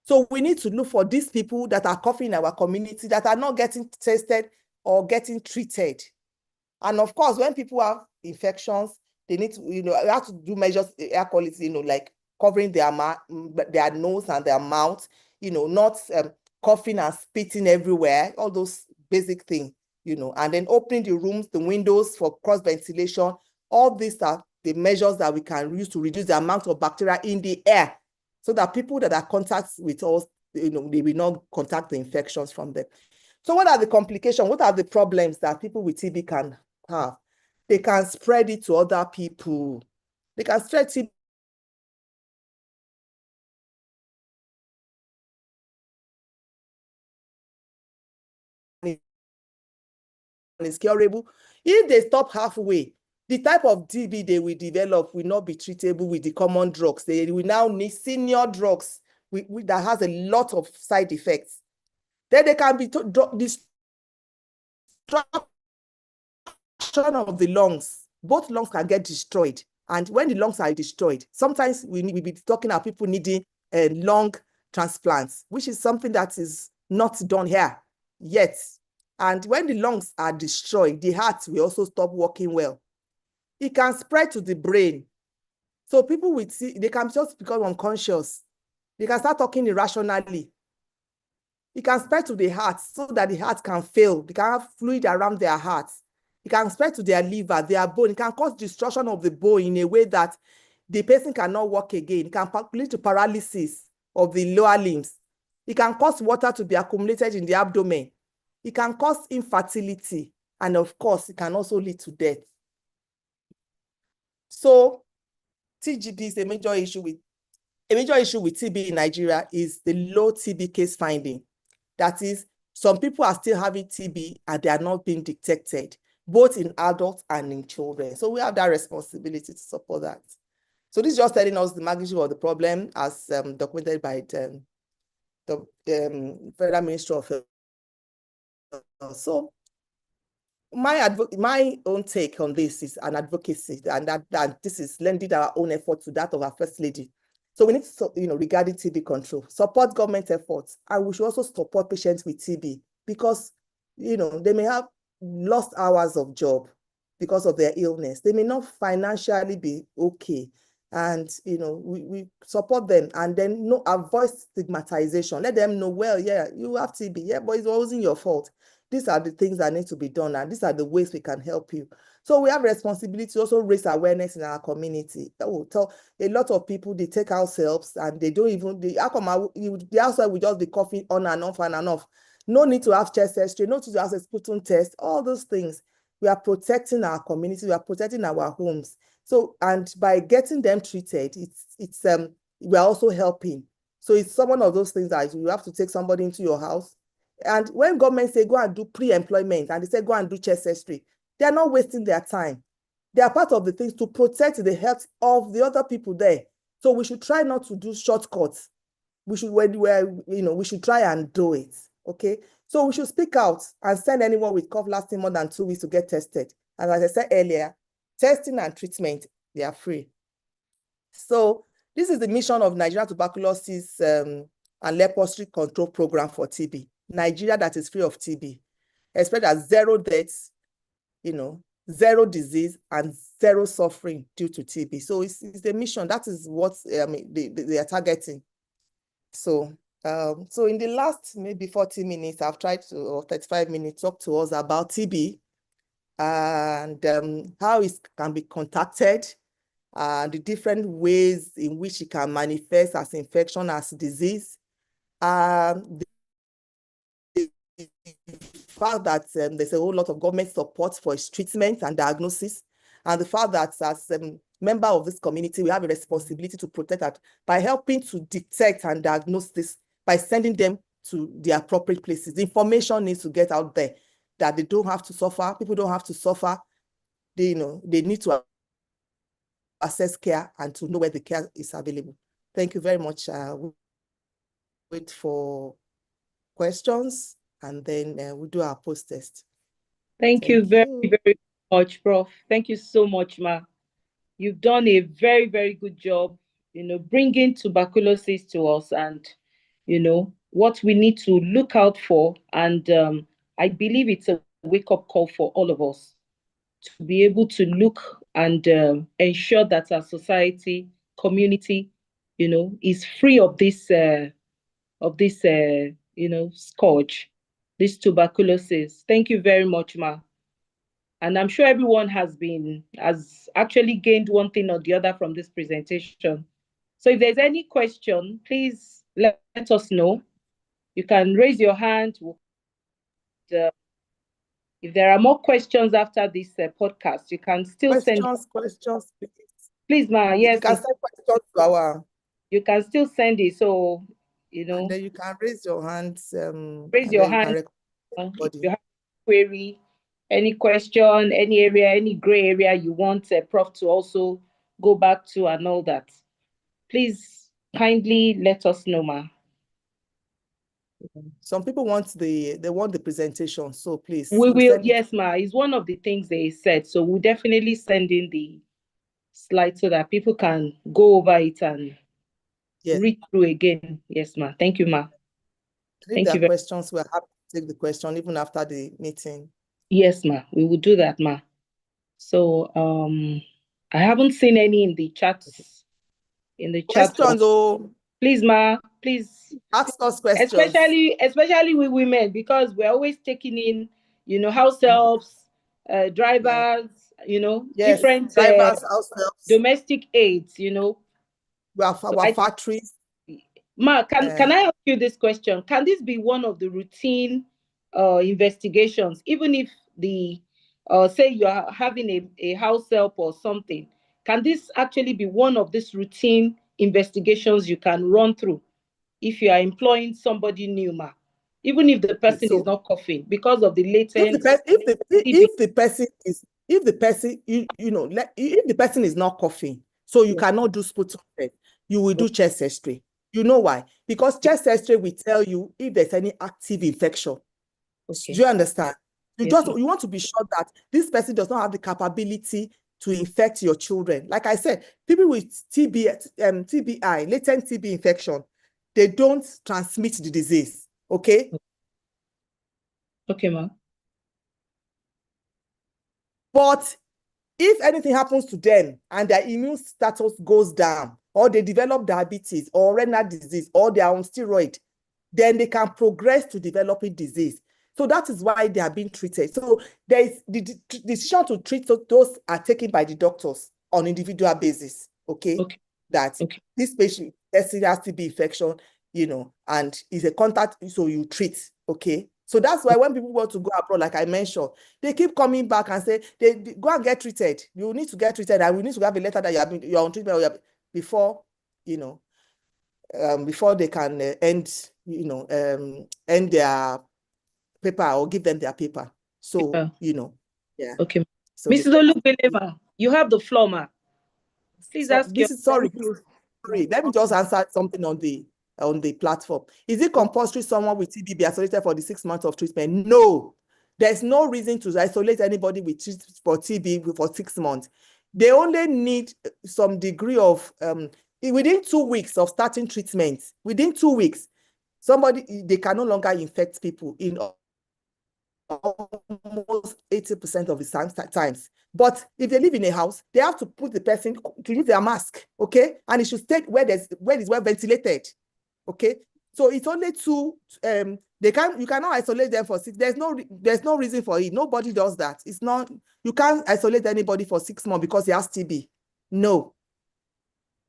So we need to look for these people that are coughing in our community that are not getting tested or getting treated. And of course, when people have infections, they need to, have to do measures, air quality, like covering their nose and their mouth, not coughing and spitting everywhere, all those basic things, and then opening the rooms, the windows for cross ventilation. All these are the measures that we can use to reduce the amount of bacteria in the air, so that people that are in contact with us, they will not contact the infections from them. So what are the complications? What are the problems that people with TB can have? They can spread it to other people. They can spread TB. Is curable. If they stop halfway, the type of TB they will develop will not be treatable with the common drugs. They will now need senior drugs that has a lot of side effects. Then they can be destruction of the lungs. Both lungs can get destroyed. And when the lungs are destroyed, sometimes we be talking about people needing lung transplants, which is something that is not done here yet. And when the lungs are destroyed, the heart will also stop working well. It can spread to the brain. So people with they can just become unconscious. They can start talking irrationally. It can spread to the heart so that the heart can fail. They can have fluid around their hearts. It can spread to their liver, their bone. It can cause destruction of the bone in a way that the person cannot walk again. It can lead to paralysis of the lower limbs. It can cause water to be accumulated in the abdomen. It can cause infertility. And of course, it can also lead to death. So TGD is a major issue with TB in Nigeria is the low TB case finding. That is, some people are still having TB and they are not being detected, both in adults and in children. So we have that responsibility to support that. So this is just telling us the magnitude of the problem as documented by the Federal Ministry of Health. So my own take on this is an advocacy, and that this is lending our own effort to that of our First Lady. So we need to, regarding TB control, support government efforts, and we should also support patients with TB because, they may have lost hours of job because of their illness. They may not financially be okay. And, we support them and then avoid stigmatization. Let them know, well, yeah, you have TB, yeah, but it wasn't your fault. These are the things that need to be done, and these are the ways we can help you. So we have responsibility to also raise awareness in our community. So a lot of people, they take ourselves and they don't even, the outside will just be coughing on and off and on off. No need to have chest X-ray, no need to have a sputum test, all those things. We are protecting our community, we are protecting our homes. So, and by getting them treated, we are also helping. So it's one of those things that you have to take somebody into your house. And when government say go and do pre-employment and they say go and do chest X-ray, they are not wasting their time. They are part of the things to protect the health of the other people there. So we should try not to do shortcuts. We should, we should try and do it. Okay. So we should speak out and send anyone with cough lasting more than 2 weeks to get tested. And as I said earlier, testing and treatment, they are free. So this is the mission of Nigeria Tuberculosis and Leprosy Control Program for TB. Nigeria that is free of TB, expect as 0 deaths, 0 disease and 0 suffering due to TB. So it's the mission. That is what they are targeting. So so in the last maybe 40 minutes, I've tried to, or 35 minutes, talk to us about TB and how it can be contacted, the different ways in which it can manifest as infection, as disease, the fact that there's a whole lot of government support for its treatment and diagnosis, and the fact that as a member of this community, we have a responsibility to protect that by helping to detect and diagnose this, by sending them to the appropriate places. The information needs to get out there that they don't have to suffer, people don't have to suffer. They need to access care and to know where the care is available. Thank you very much. We'll wait for questions, and then we'll do our post-test. Thank you very, very much, Prof. Thank you so much, Ma. You've done a very, very good job, bringing tuberculosis to us and, what we need to look out for. And I believe it's a wake-up call for all of us to be able to look and ensure that our society, community, is free of this scourge, this tuberculosis. Thank you very much, Ma. And I'm sure everyone has actually gained one thing or the other from this presentation. So if there's any question, please let us know. You can raise your hand. If there are more questions after this podcast, you can still send questions, please. Please, Ma. Yes, you can send questions to our. You can still send it. So, and then you can raise your hands. Raise your hand. If you have a query, any question, any area, any gray area you want Prof to also go back to and all that, please kindly let us know, Ma. Some people want they want the presentation, so please. We you will, send it. yes, ma. It's one of the things they said. So we'll definitely send in the slide so that people can go over it and Yes. read through again. Yes, ma. Thank you, ma. If Thank there you are very questions, we're happy to take the question even after the meeting. Yes, ma. We will do that, ma. So I haven't seen any in the chat Questions, box. oh, Please, ma, please. ask us questions. Especially we women, because we're always taking in, house helps, drivers, Yes, different drivers, house helps. domestic aids, We have So our factories. Ma, can I ask you this question? Can this be one of the routine investigations, even if the say you are having a house help or something? Can this actually be one of these routine investigations you can run through if you are employing somebody new, ma? Even if the person is not coughing because of the latent. If the person if the person is not coughing, so you cannot do sputum test, you will do chest X-ray. You know why? Because chest X-ray will tell you if there's any active infection. Okay. Do you understand? Yes, you want to be sure that this person does not have the capability to infect your children. Like I said, people with TBI, latent TB infection, they don't transmit the disease. Okay. Okay, ma. But if anything happens to them and their immune status goes down, or they develop diabetes or renal disease, or they are on steroid, then they can progress to developing disease. So that is why they are being treated. So there is the decision to treat those are taken by the doctors on individual basis. Okay. That this patient has TB infection, and is a contact, so you treat. Okay. So that's why when people want to go abroad, like I mentioned, they keep coming back and say, they go and get treated. You need to get treated, and we need to have a letter that you're on treatment before, before they can end their paper or give them their paper. So, yeah. Okay. So Mrs. Olubelema, you have the floor, ma. Please ask your. Sorry, let me just answer something on the platform. Is it compulsory someone with TB be isolated for the 6 months of treatment? No, there's no reason to isolate anybody with for TB for 6 months. They only need some degree of within 2 weeks of starting treatment. Within 2 weeks, they can no longer infect people in almost 80% of the times. But if they live in a house, they have to put the person to use their mask, okay? And it should stay where it's well ventilated, okay? So it's only you cannot isolate them for 6. There's no reason for it. Nobody does that. It's not, you can't isolate anybody for 6 months because he has TB. No.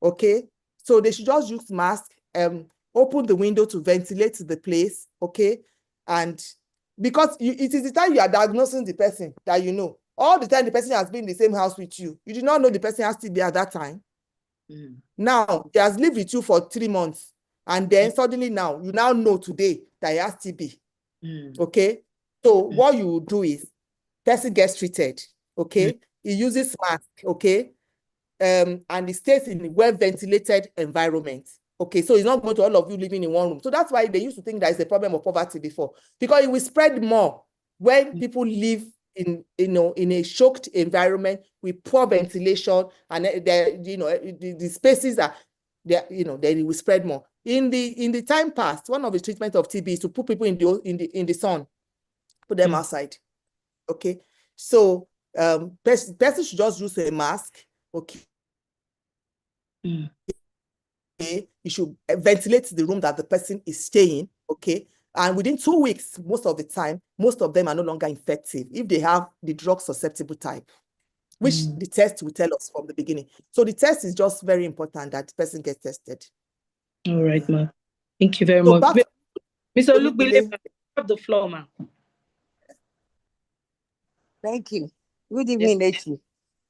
Okay? So they should just use mask, open the window to ventilate the place, okay? And because it is the time you are diagnosing the person that all the time the person has been in the same house with you. You did not know the person has TB at that time. Now, he has lived with you for 3 months. And then suddenly now, you now know today that he has TB. Okay? So what you do is, person gets treated. Okay? He uses mask. Okay? And he stays in a well-ventilated environment. Okay, so it's not going to all of you living in one room. So that's why they used to think that it's a problem of poverty before, because it will spread more when people live in a choked environment with poor ventilation, and the spaces are there. Then it will spread more. In the time past, one of the treatments of TB is to put people in the sun, put them outside. Okay, so person should just use a mask. Okay. You should ventilate the room that the person is staying, okay? And within 2 weeks, most of the time, most of them are no longer infective if they have the drug susceptible type, which the test will tell us from the beginning. So the test is just very important that the person gets tested. All right, ma. Thank you very much. Mr. Olubile, you have the floor, ma. Thank you. Good evening, Echi.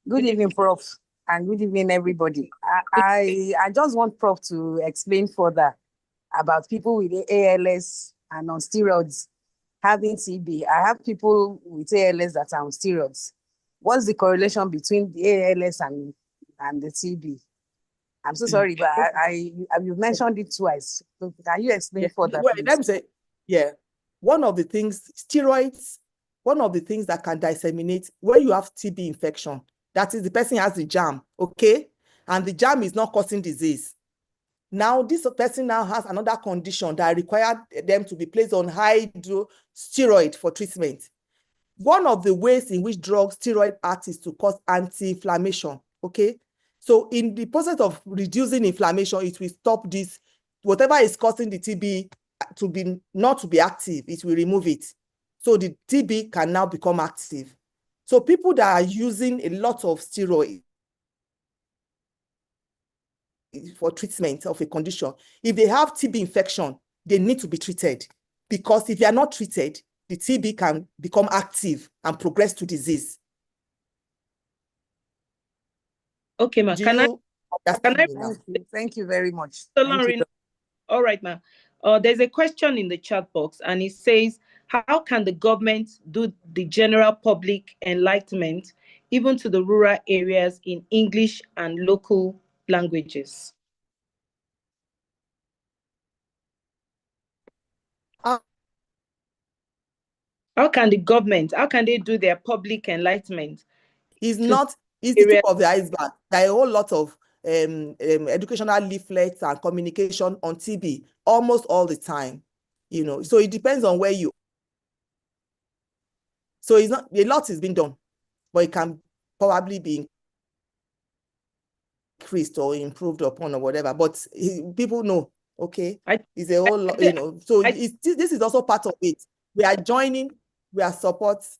Good evening, Prof. And good evening, everybody. I just want Prof to explain further about people with ALS and on steroids having TB. I have people with ALS that are on steroids. What's the correlation between the ALS and the TB? I'm so sorry, but you've mentioned it twice. So can you explain further? Well, let me say, Yeah. One of the things, steroids, one of the things that can disseminate when you have TB infection, that is the person has the germ, okay? And the germ is not causing disease. Now, this person now has another condition that required them to be placed on steroid for treatment. One of the ways in which steroid act is to cause anti-inflammation, okay? So in the process of reducing inflammation, it will stop this, whatever is causing the TB not to be active, it will remove it. So the TB can now become active. So people that are using a lot of steroids for treatment of a condition, if they have TB infection, they need to be treated, because if they are not treated, the TB can become active and progress to disease. Okay, ma. Can I Thank you very much. All right, ma. There's a question in the chat box, and it says, how can the government do the general public enlightenment, even to the rural areas, in English and local languages? How can they do their public enlightenment? It's the tip of the iceberg. There are a whole lot of educational leaflets and communication on TB almost all the time, you know. So it depends on where you. So it's not, a lot is being done, but it can probably be increased or improved upon or whatever. But people know, okay, it's a whole lot, you know. So this is also part of it. We are joining, we are supporting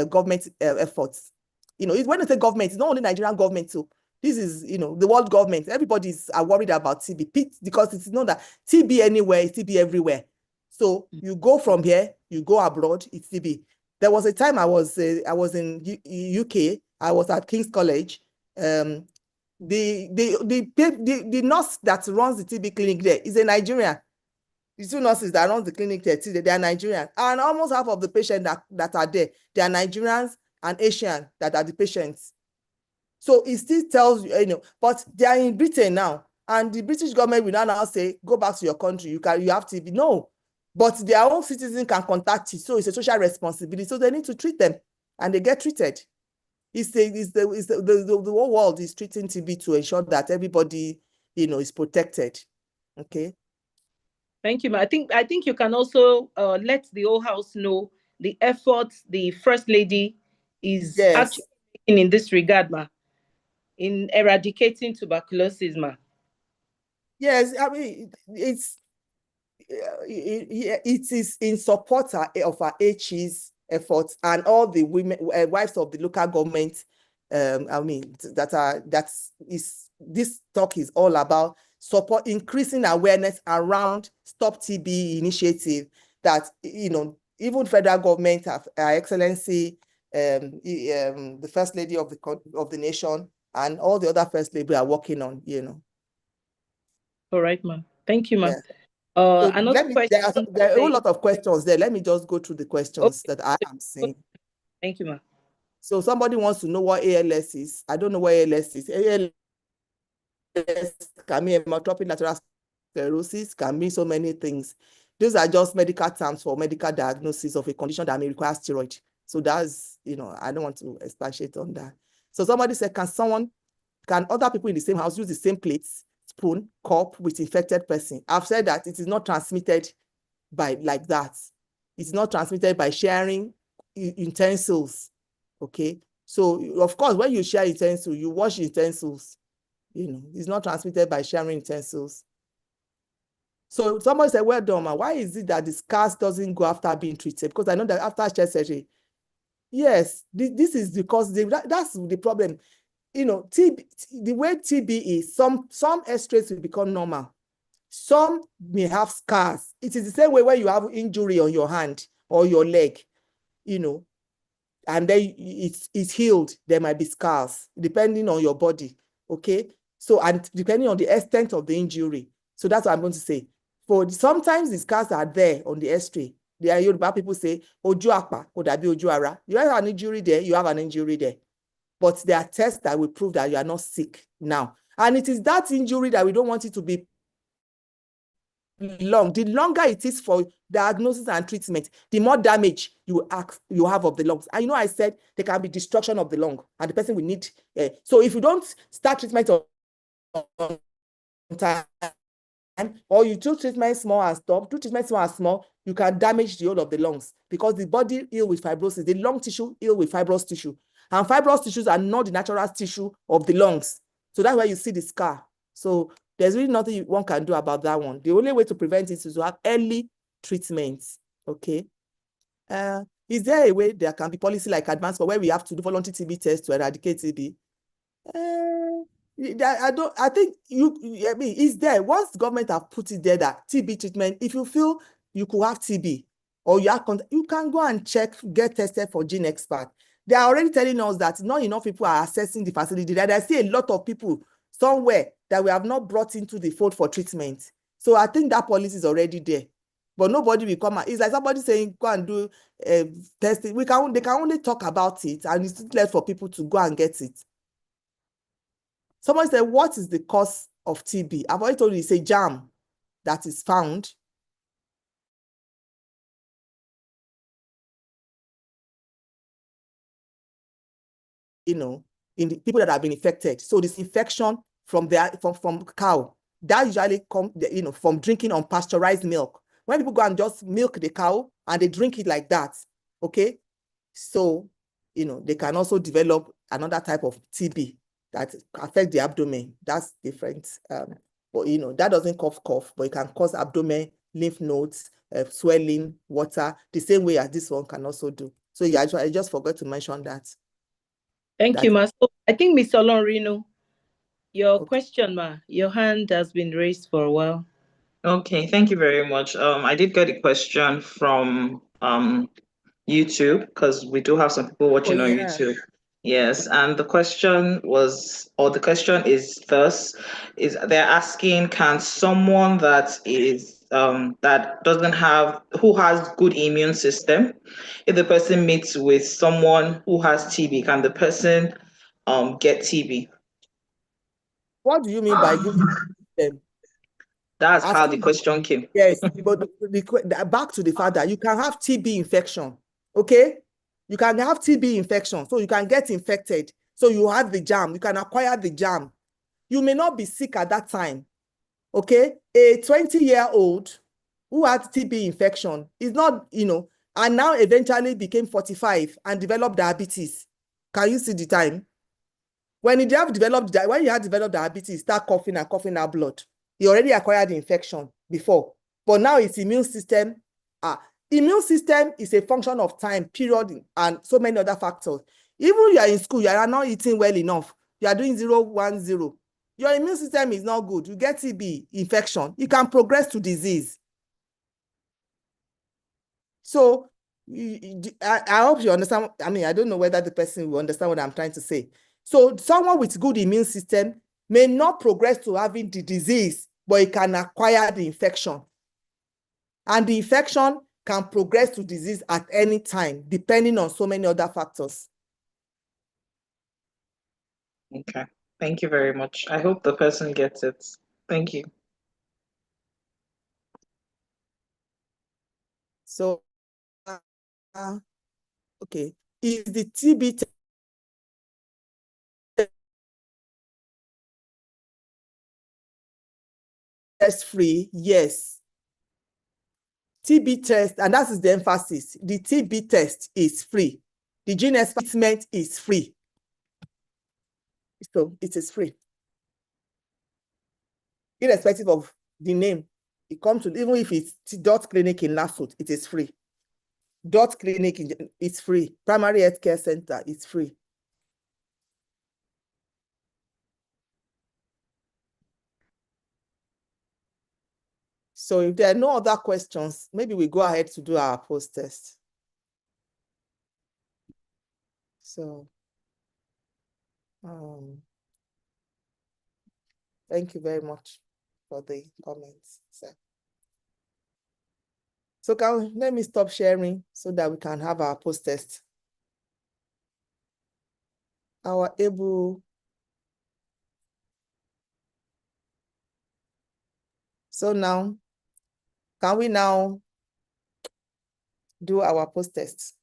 government efforts. You know, when I say government, it's not only Nigerian government too. This is, you know, the world government. Everybody's worried about TB because it's known that TB anywhere is TB everywhere. So you go from here, you go abroad, it's TB. There was a time I was in UK. I was at King's College. The nurse that runs the TB clinic there is a Nigerian. The two nurses that run the clinic there, they are Nigerian. And almost half of the patients that are there, they are Nigerians and Asian that are the patients. So it still tells you, you know, but they are in Britain now. And the British government will now say, go back to your country, you have TB. No, but their own citizens can contact you. So it's a social responsibility. So they need to treat them and they get treated. The whole world is treating TB to ensure that everybody, you know, is protected. Okay. Thank you, ma. I think you can also let the whole house know the efforts the First Lady is actually making in this regard, ma, in eradicating tuberculosis, ma. Yes, I mean, it is in support of our HE's efforts and all the women, wives of the local government. I mean, this talk is all about support, increasing awareness around Stop TB initiative that, you know, even federal government, Her Excellency, the First Lady of the nation, and all the other First Lady are working on, you know. All right, ma'am. Thank you, ma'am. Yeah. So Another question. There are a whole lot of questions there. Let me just go through the questions that I am seeing. Thank you, ma'am. So somebody wants to know what ALS is. I don't know what ALS is. ALS can mean amyotrophic lateral sclerosis, can mean so many things. Those are just medical terms for medical diagnosis of a condition that may require steroid. So that's, you know, I don't want to expatiate on that. So somebody said, can other people in the same house use the same plates, spoon, cup with infected person? I've said that it is not transmitted by like that. It's not transmitted by sharing utensils. Okay. So of course, when you share utensils, you wash utensils. You know, it's not transmitted by sharing utensils. So somebody said, well done, man. Why is it that the scars doesn't go after being treated? Because I know that after chest surgery, yes, this is because that's the problem. You know, the way TB is, some x-rays will become normal. Some may have scars. It is the same way when you have injury on your hand or your leg, you know, and then it's healed. There might be scars depending on your body. Okay. So, and depending on the extent of the injury. So that's what I'm going to say. Sometimes the scars are there on the x-ray. There are Yoruba people say, oju apa, ko dabi oju ara. You have an injury there, you have an injury there. but there are tests that will prove that you are not sick now. And it is that injury that we don't want it to be long. The longer it is for diagnosis and treatment, the more damage you have of the lungs. And I said there can be destruction of the lung, and the person will need. So if you don't start treatment on time, or you do treatment small and stop, do treatment small and small, you can damage the whole of the lungs, because the body ill with fibrosis, the lung tissue ill with fibrous tissue, and fibrous tissues are not the natural tissue of the lungs. So that's why you see the scar. So there's really nothing one can do about that one. The only way to prevent it is to have early treatments. Okay. Is there a way there can be policy like advanced for where we have to do voluntary TB tests to eradicate TB? I think it's there. Once the government have put it there that TB treatment, if you feel you could have TB or you can go and check, get tested for gene expert. They are already telling us that not enough people are accessing the facility. That I see a lot of people somewhere that we have not brought into the fold for treatment. So I think that policy is already there. But nobody will come out. It's like somebody saying, go and do testing. They can only talk about it, and it's left for people to go and get it. Someone said, what is the cause of TB? I've already told you it's a germ that is found in the people that have been infected. So this infection from cow, that usually comes, from drinking unpasteurized milk. When people go and just milk the cow and they drink it like that, okay? So, they can also develop another type of TB that affect the abdomen. That's different. But, that doesn't cough, but it can cause abdomen, lymph nodes, swelling, water, the same way as this one can also do. So yeah, I just forgot to mention that. Thank you, Ma. So I think Mr. Olonrino, your question, Ma, your hand has been raised for a while. Okay, thank you very much. I did get a question from YouTube, because we do have some people watching on YouTube. Yes, and the question is thus: they're asking, can someone that who has good immune system, if the person meets with someone who has TB, can the person get TB? What do you mean by good immune system? That's how the question came. Yes, but back to the fact that you can have TB infection, okay? You can have TB infection, so you can get infected. So you have the germ, you can acquire the germ. You may not be sick at that time, okay? A 20-year-old who had TB infection is not, and now eventually became 45 and developed diabetes. Can you see the time? When you had developed diabetes, start coughing and coughing out blood. He already acquired the infection before, but now its immune system. Immune system is a function of time, period, and so many other factors. Even you are in school, you are not eating well enough. You are doing 0-1-0. Your immune system is not good. You get TB infection. It can progress to disease. So I hope you understand. I mean, I don't know whether the person will understand what I'm trying to say. So someone with good immune system may not progress to having the disease, but it can acquire the infection. And the infection can progress to disease at any time, depending on so many other factors. Okay, thank you very much. I hope the person gets it. Thank you. So, okay, is the TB test free? Yes. TB test, and that is the emphasis. The TB test is free. The gene experiment is free. So it is free. Irrespective of the name, it comes to, even if it's Dot Clinic in Laffoot, it is free. Dot Clinic, it's free. Primary Health Care Center, it's free. So if there are no other questions, maybe we go ahead to do our post test. So, thank you very much for the comments. So let me stop sharing so that we can have our post test. our able. So now, can we now do our post-test?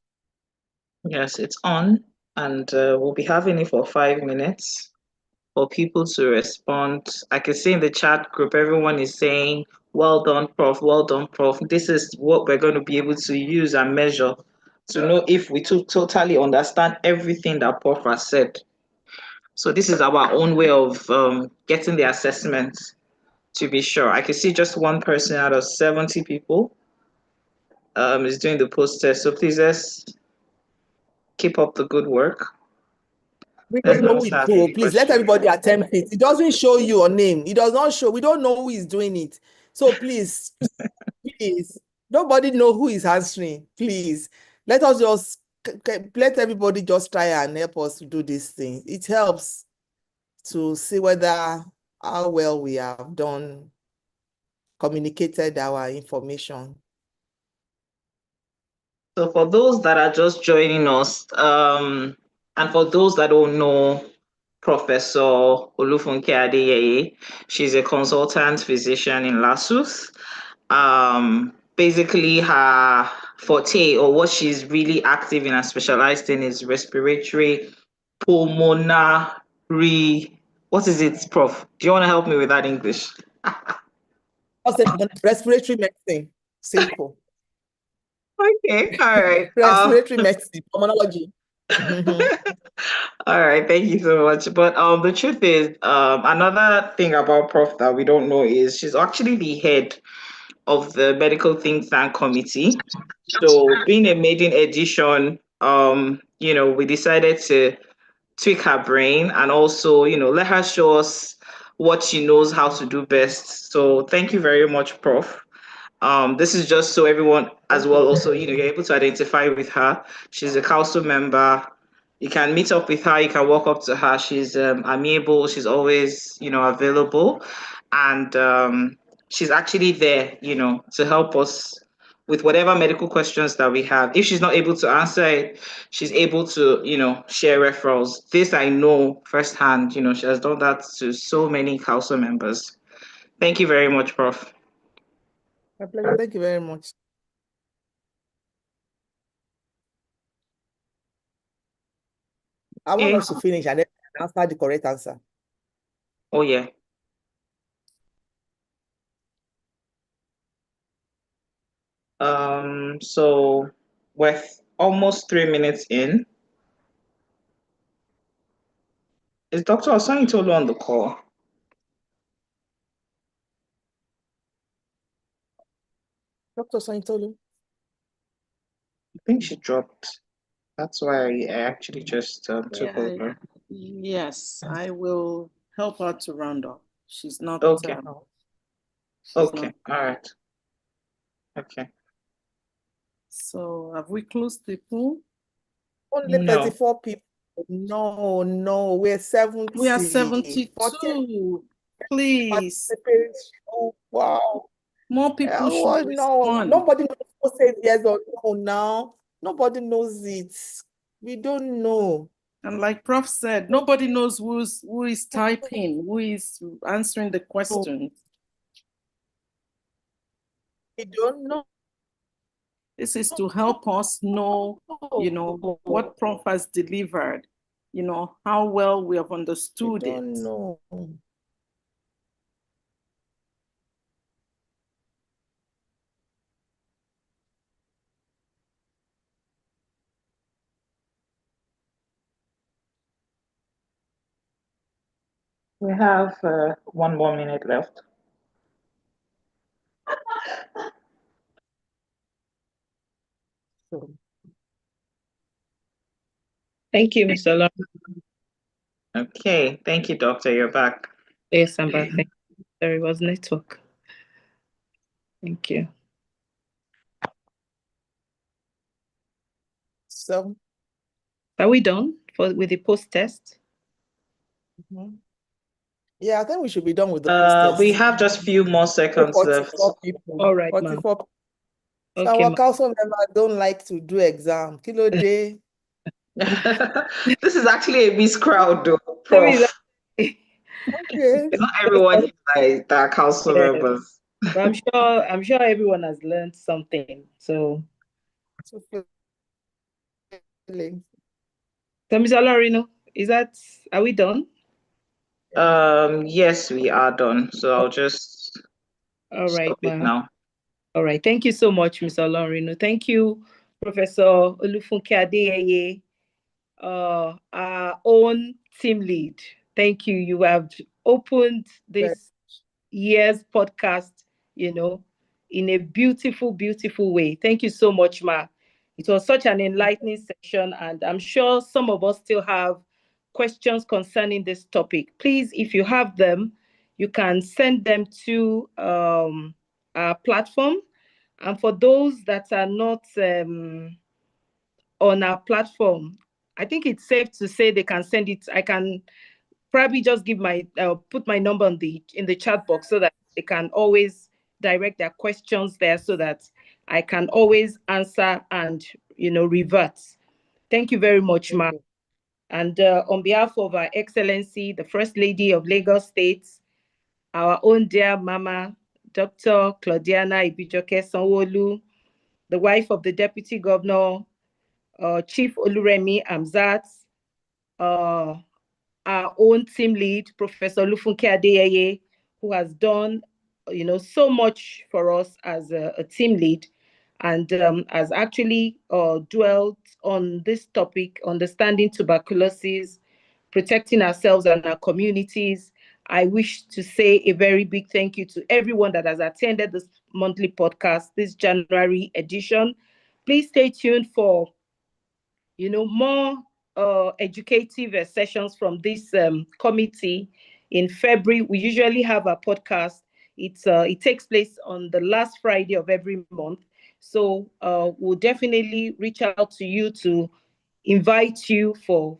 Yes, it's on, and we'll be having it for 5 minutes for people to respond. I can see in the chat group, everyone is saying, well done, Prof, well done, Prof. This is what we're going to be able to use and measure to know if we totally understand everything that Prof has said. So this is our own way of getting the assessment to be sure. I can see just one person out of 70 people is doing the post test. So please, let's keep up the good work. We don't know who is who. Please let everybody attempt it. It doesn't show you your name. It does not show. We don't know who is doing it. So please, please, nobody know who is answering. Please, let us just let everybody just try and help us to do this thing. It helps to see whether how well we have done, communicated our information. So for those that are just joining us, and for those that don't know Professor Olufunke Adeyeye, she's a consultant physician in Lasuth. Basically her forte, or what she's really active in and specialized in, is respiratory pulmonary. What is it, Prof? Do you want to help me with that English? Respiratory medicine, simple. Okay, all right. Respiratory medicine, pulmonology. All right, thank you so much. But the truth is, another thing about Prof that we don't know is she's actually the head of the medical think tank committee. So being a maiden edition, we decided to tweak her brain and also, let her show us what she knows how to do best. So thank you very much, Prof. This is just so everyone as well also, you're able to identify with her. She's a COWLSO member. You can meet up with her, you can walk up to her. She's amiable, she's always, available. And she's actually there, to help us with whatever medical questions that we have. If she's not able to answer it, she's able to, share referrals. This I know firsthand, she has done that to so many COWLSO members. Thank you very much, Prof. My pleasure. Thank you very much. I want us to finish and then answer the correct answer. Oh, yeah. So we're almost 3 minutes in. Is Dr. Osanyitolu on the call? Dr. Osanyitolu? I think she dropped. That's why I actually just took over. Yes, I will help her to round up. She's not. Okay. Okay. All right. Okay. So have we closed the pool? Only 34 people. No, we're 70. We are 72. 40. Please. Oh, wow. More people should respond. Nobody knows who says yes or no now. Nobody knows it. We don't know. And like Prof said, nobody knows who is typing, who is answering the question. We don't know. This is to help us know, what Prof has delivered, how well we have understood it. No. We have 1 more minute left. Thank you, Mr. Long. Okay, thank you, Doctor. You're back. Yes, I'm back. Thank you. There was network. Thank you. So, are we done with the post test? Yeah, I think we should be done with the post test. We have just a few more seconds left. All right, 44. So our COWLSO members don't like to do exam. Kilo day. This is actually a mixed crowd, though, Maybe Prof. Okay. It's not everyone here that are council yeah, members. but I'm sure everyone has learned something. So Feeling. Mr. Lorino, are we done? Yes, we are done. So I'll just All right, stop it ma. now. All right. Thank you so much, Mr. Lorino. Thank you, Professor Olufunke Adeyeye, our own team lead. Thank you. You have opened this year's podcast, in a beautiful, beautiful way. Thank you so much, Ma. It was such an enlightening session, and I'm sure some of us still have questions concerning this topic. Please, if you have them, you can send them to our platform. And for those that are not on our platform, I think it's safe to say they can send it. I can probably just give put my number in the chat box so that they can always direct their questions there so that I can always answer and revert. Thank you very much, Ma. And on behalf of Our Excellency, the First Lady of Lagos State, our own dear Mama, Dr. Claudiana Ibijoke Sanwo-Olu, the wife of the Deputy Governor, Chief Oluremi Amzat, our own team lead, Professor Lufunke Adeyeye, who has done, so much for us as a team lead, and has actually dwelt on this topic, understanding tuberculosis, protecting ourselves and our communities. I wish to say a very big thank you to everyone that has attended this monthly podcast, this January edition. Please stay tuned for more educative sessions from this committee in February. We usually have a podcast. It takes place on the last Friday of every month. So we'll definitely reach out to you to invite you for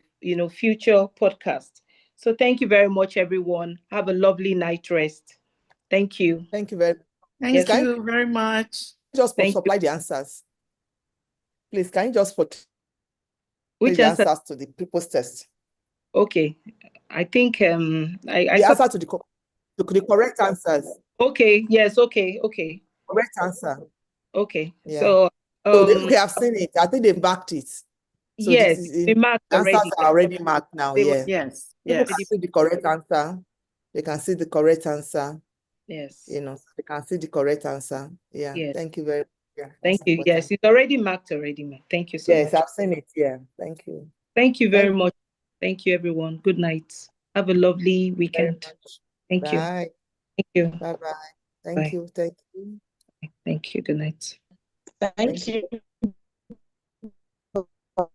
future podcasts. So thank you very much, everyone. Have a lovely night rest. Thank you. Thank you very much. Thank you very much. Just supply the answers. Please, can you just put which the answer? answers to the people's test? Okay. I think the answer to the correct answers. Okay. Yes. Okay. Correct answer. Okay. Yeah. So they have seen it. I think they marked it. So yes, this is we marked answers already. are already marked now. Yeah. Yes. People can see the correct answer. They can see the correct answer. Yes. They can see the correct answer. Yeah. Yes. Thank you very much. Yeah, thank you. important. Yes, it's already marked already. Thank you so much. Yes, I've seen it. Yeah. Thank you. Thank you very much. Thank you, everyone. Good night. Have a lovely weekend. Thank you. Bye. Thank you. Bye-bye. Thank you. Thank you. Thank you. Good night. Thank you. Bye-bye.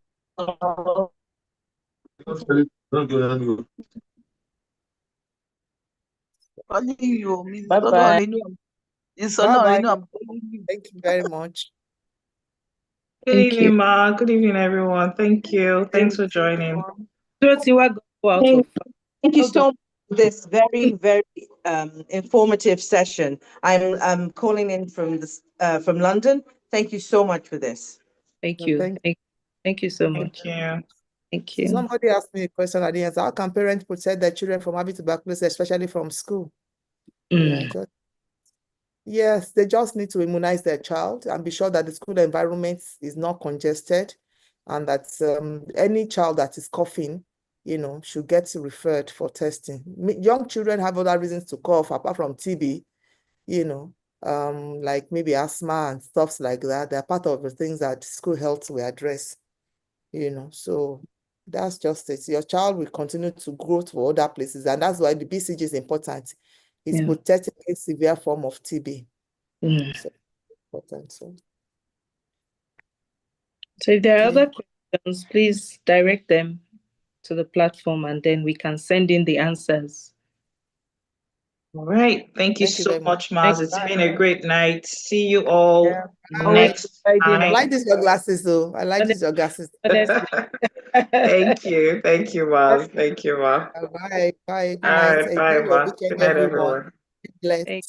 Bye-bye. Thank you very much. Good evening, Ma. Good evening, everyone. Thank you. Thanks for joining. Thank you so much for this very, very informative session. I'm calling in from London. Thank you so much for this. Thank you. Thank you so much. Thank you. Somebody asked me a question at the end. How can parents protect their children from having tuberculosis, especially from school? Yes, they just need to immunize their child and be sure that the school environment is not congested, and that any child that is coughing, should get referred for testing. Young children have other reasons to cough apart from TB, like maybe asthma and stuff like that. They're part of the things that school health will address, so that's just it. Your child will continue to grow to other places, and that's why the BCG is important. It's protecting a severe form of TB. So important. So if there are other questions, please direct them to the platform, and then we can send in the answers. All right. Thank you so much, Maz. It's been a great night. See you all next time. I like these your glasses, though. I like these your glasses. Thank you. Thank you, Maz. Thank you, Ma. Bye. Bye. Good All night. right. Bye, Ma. Good night, everyone. Blessed.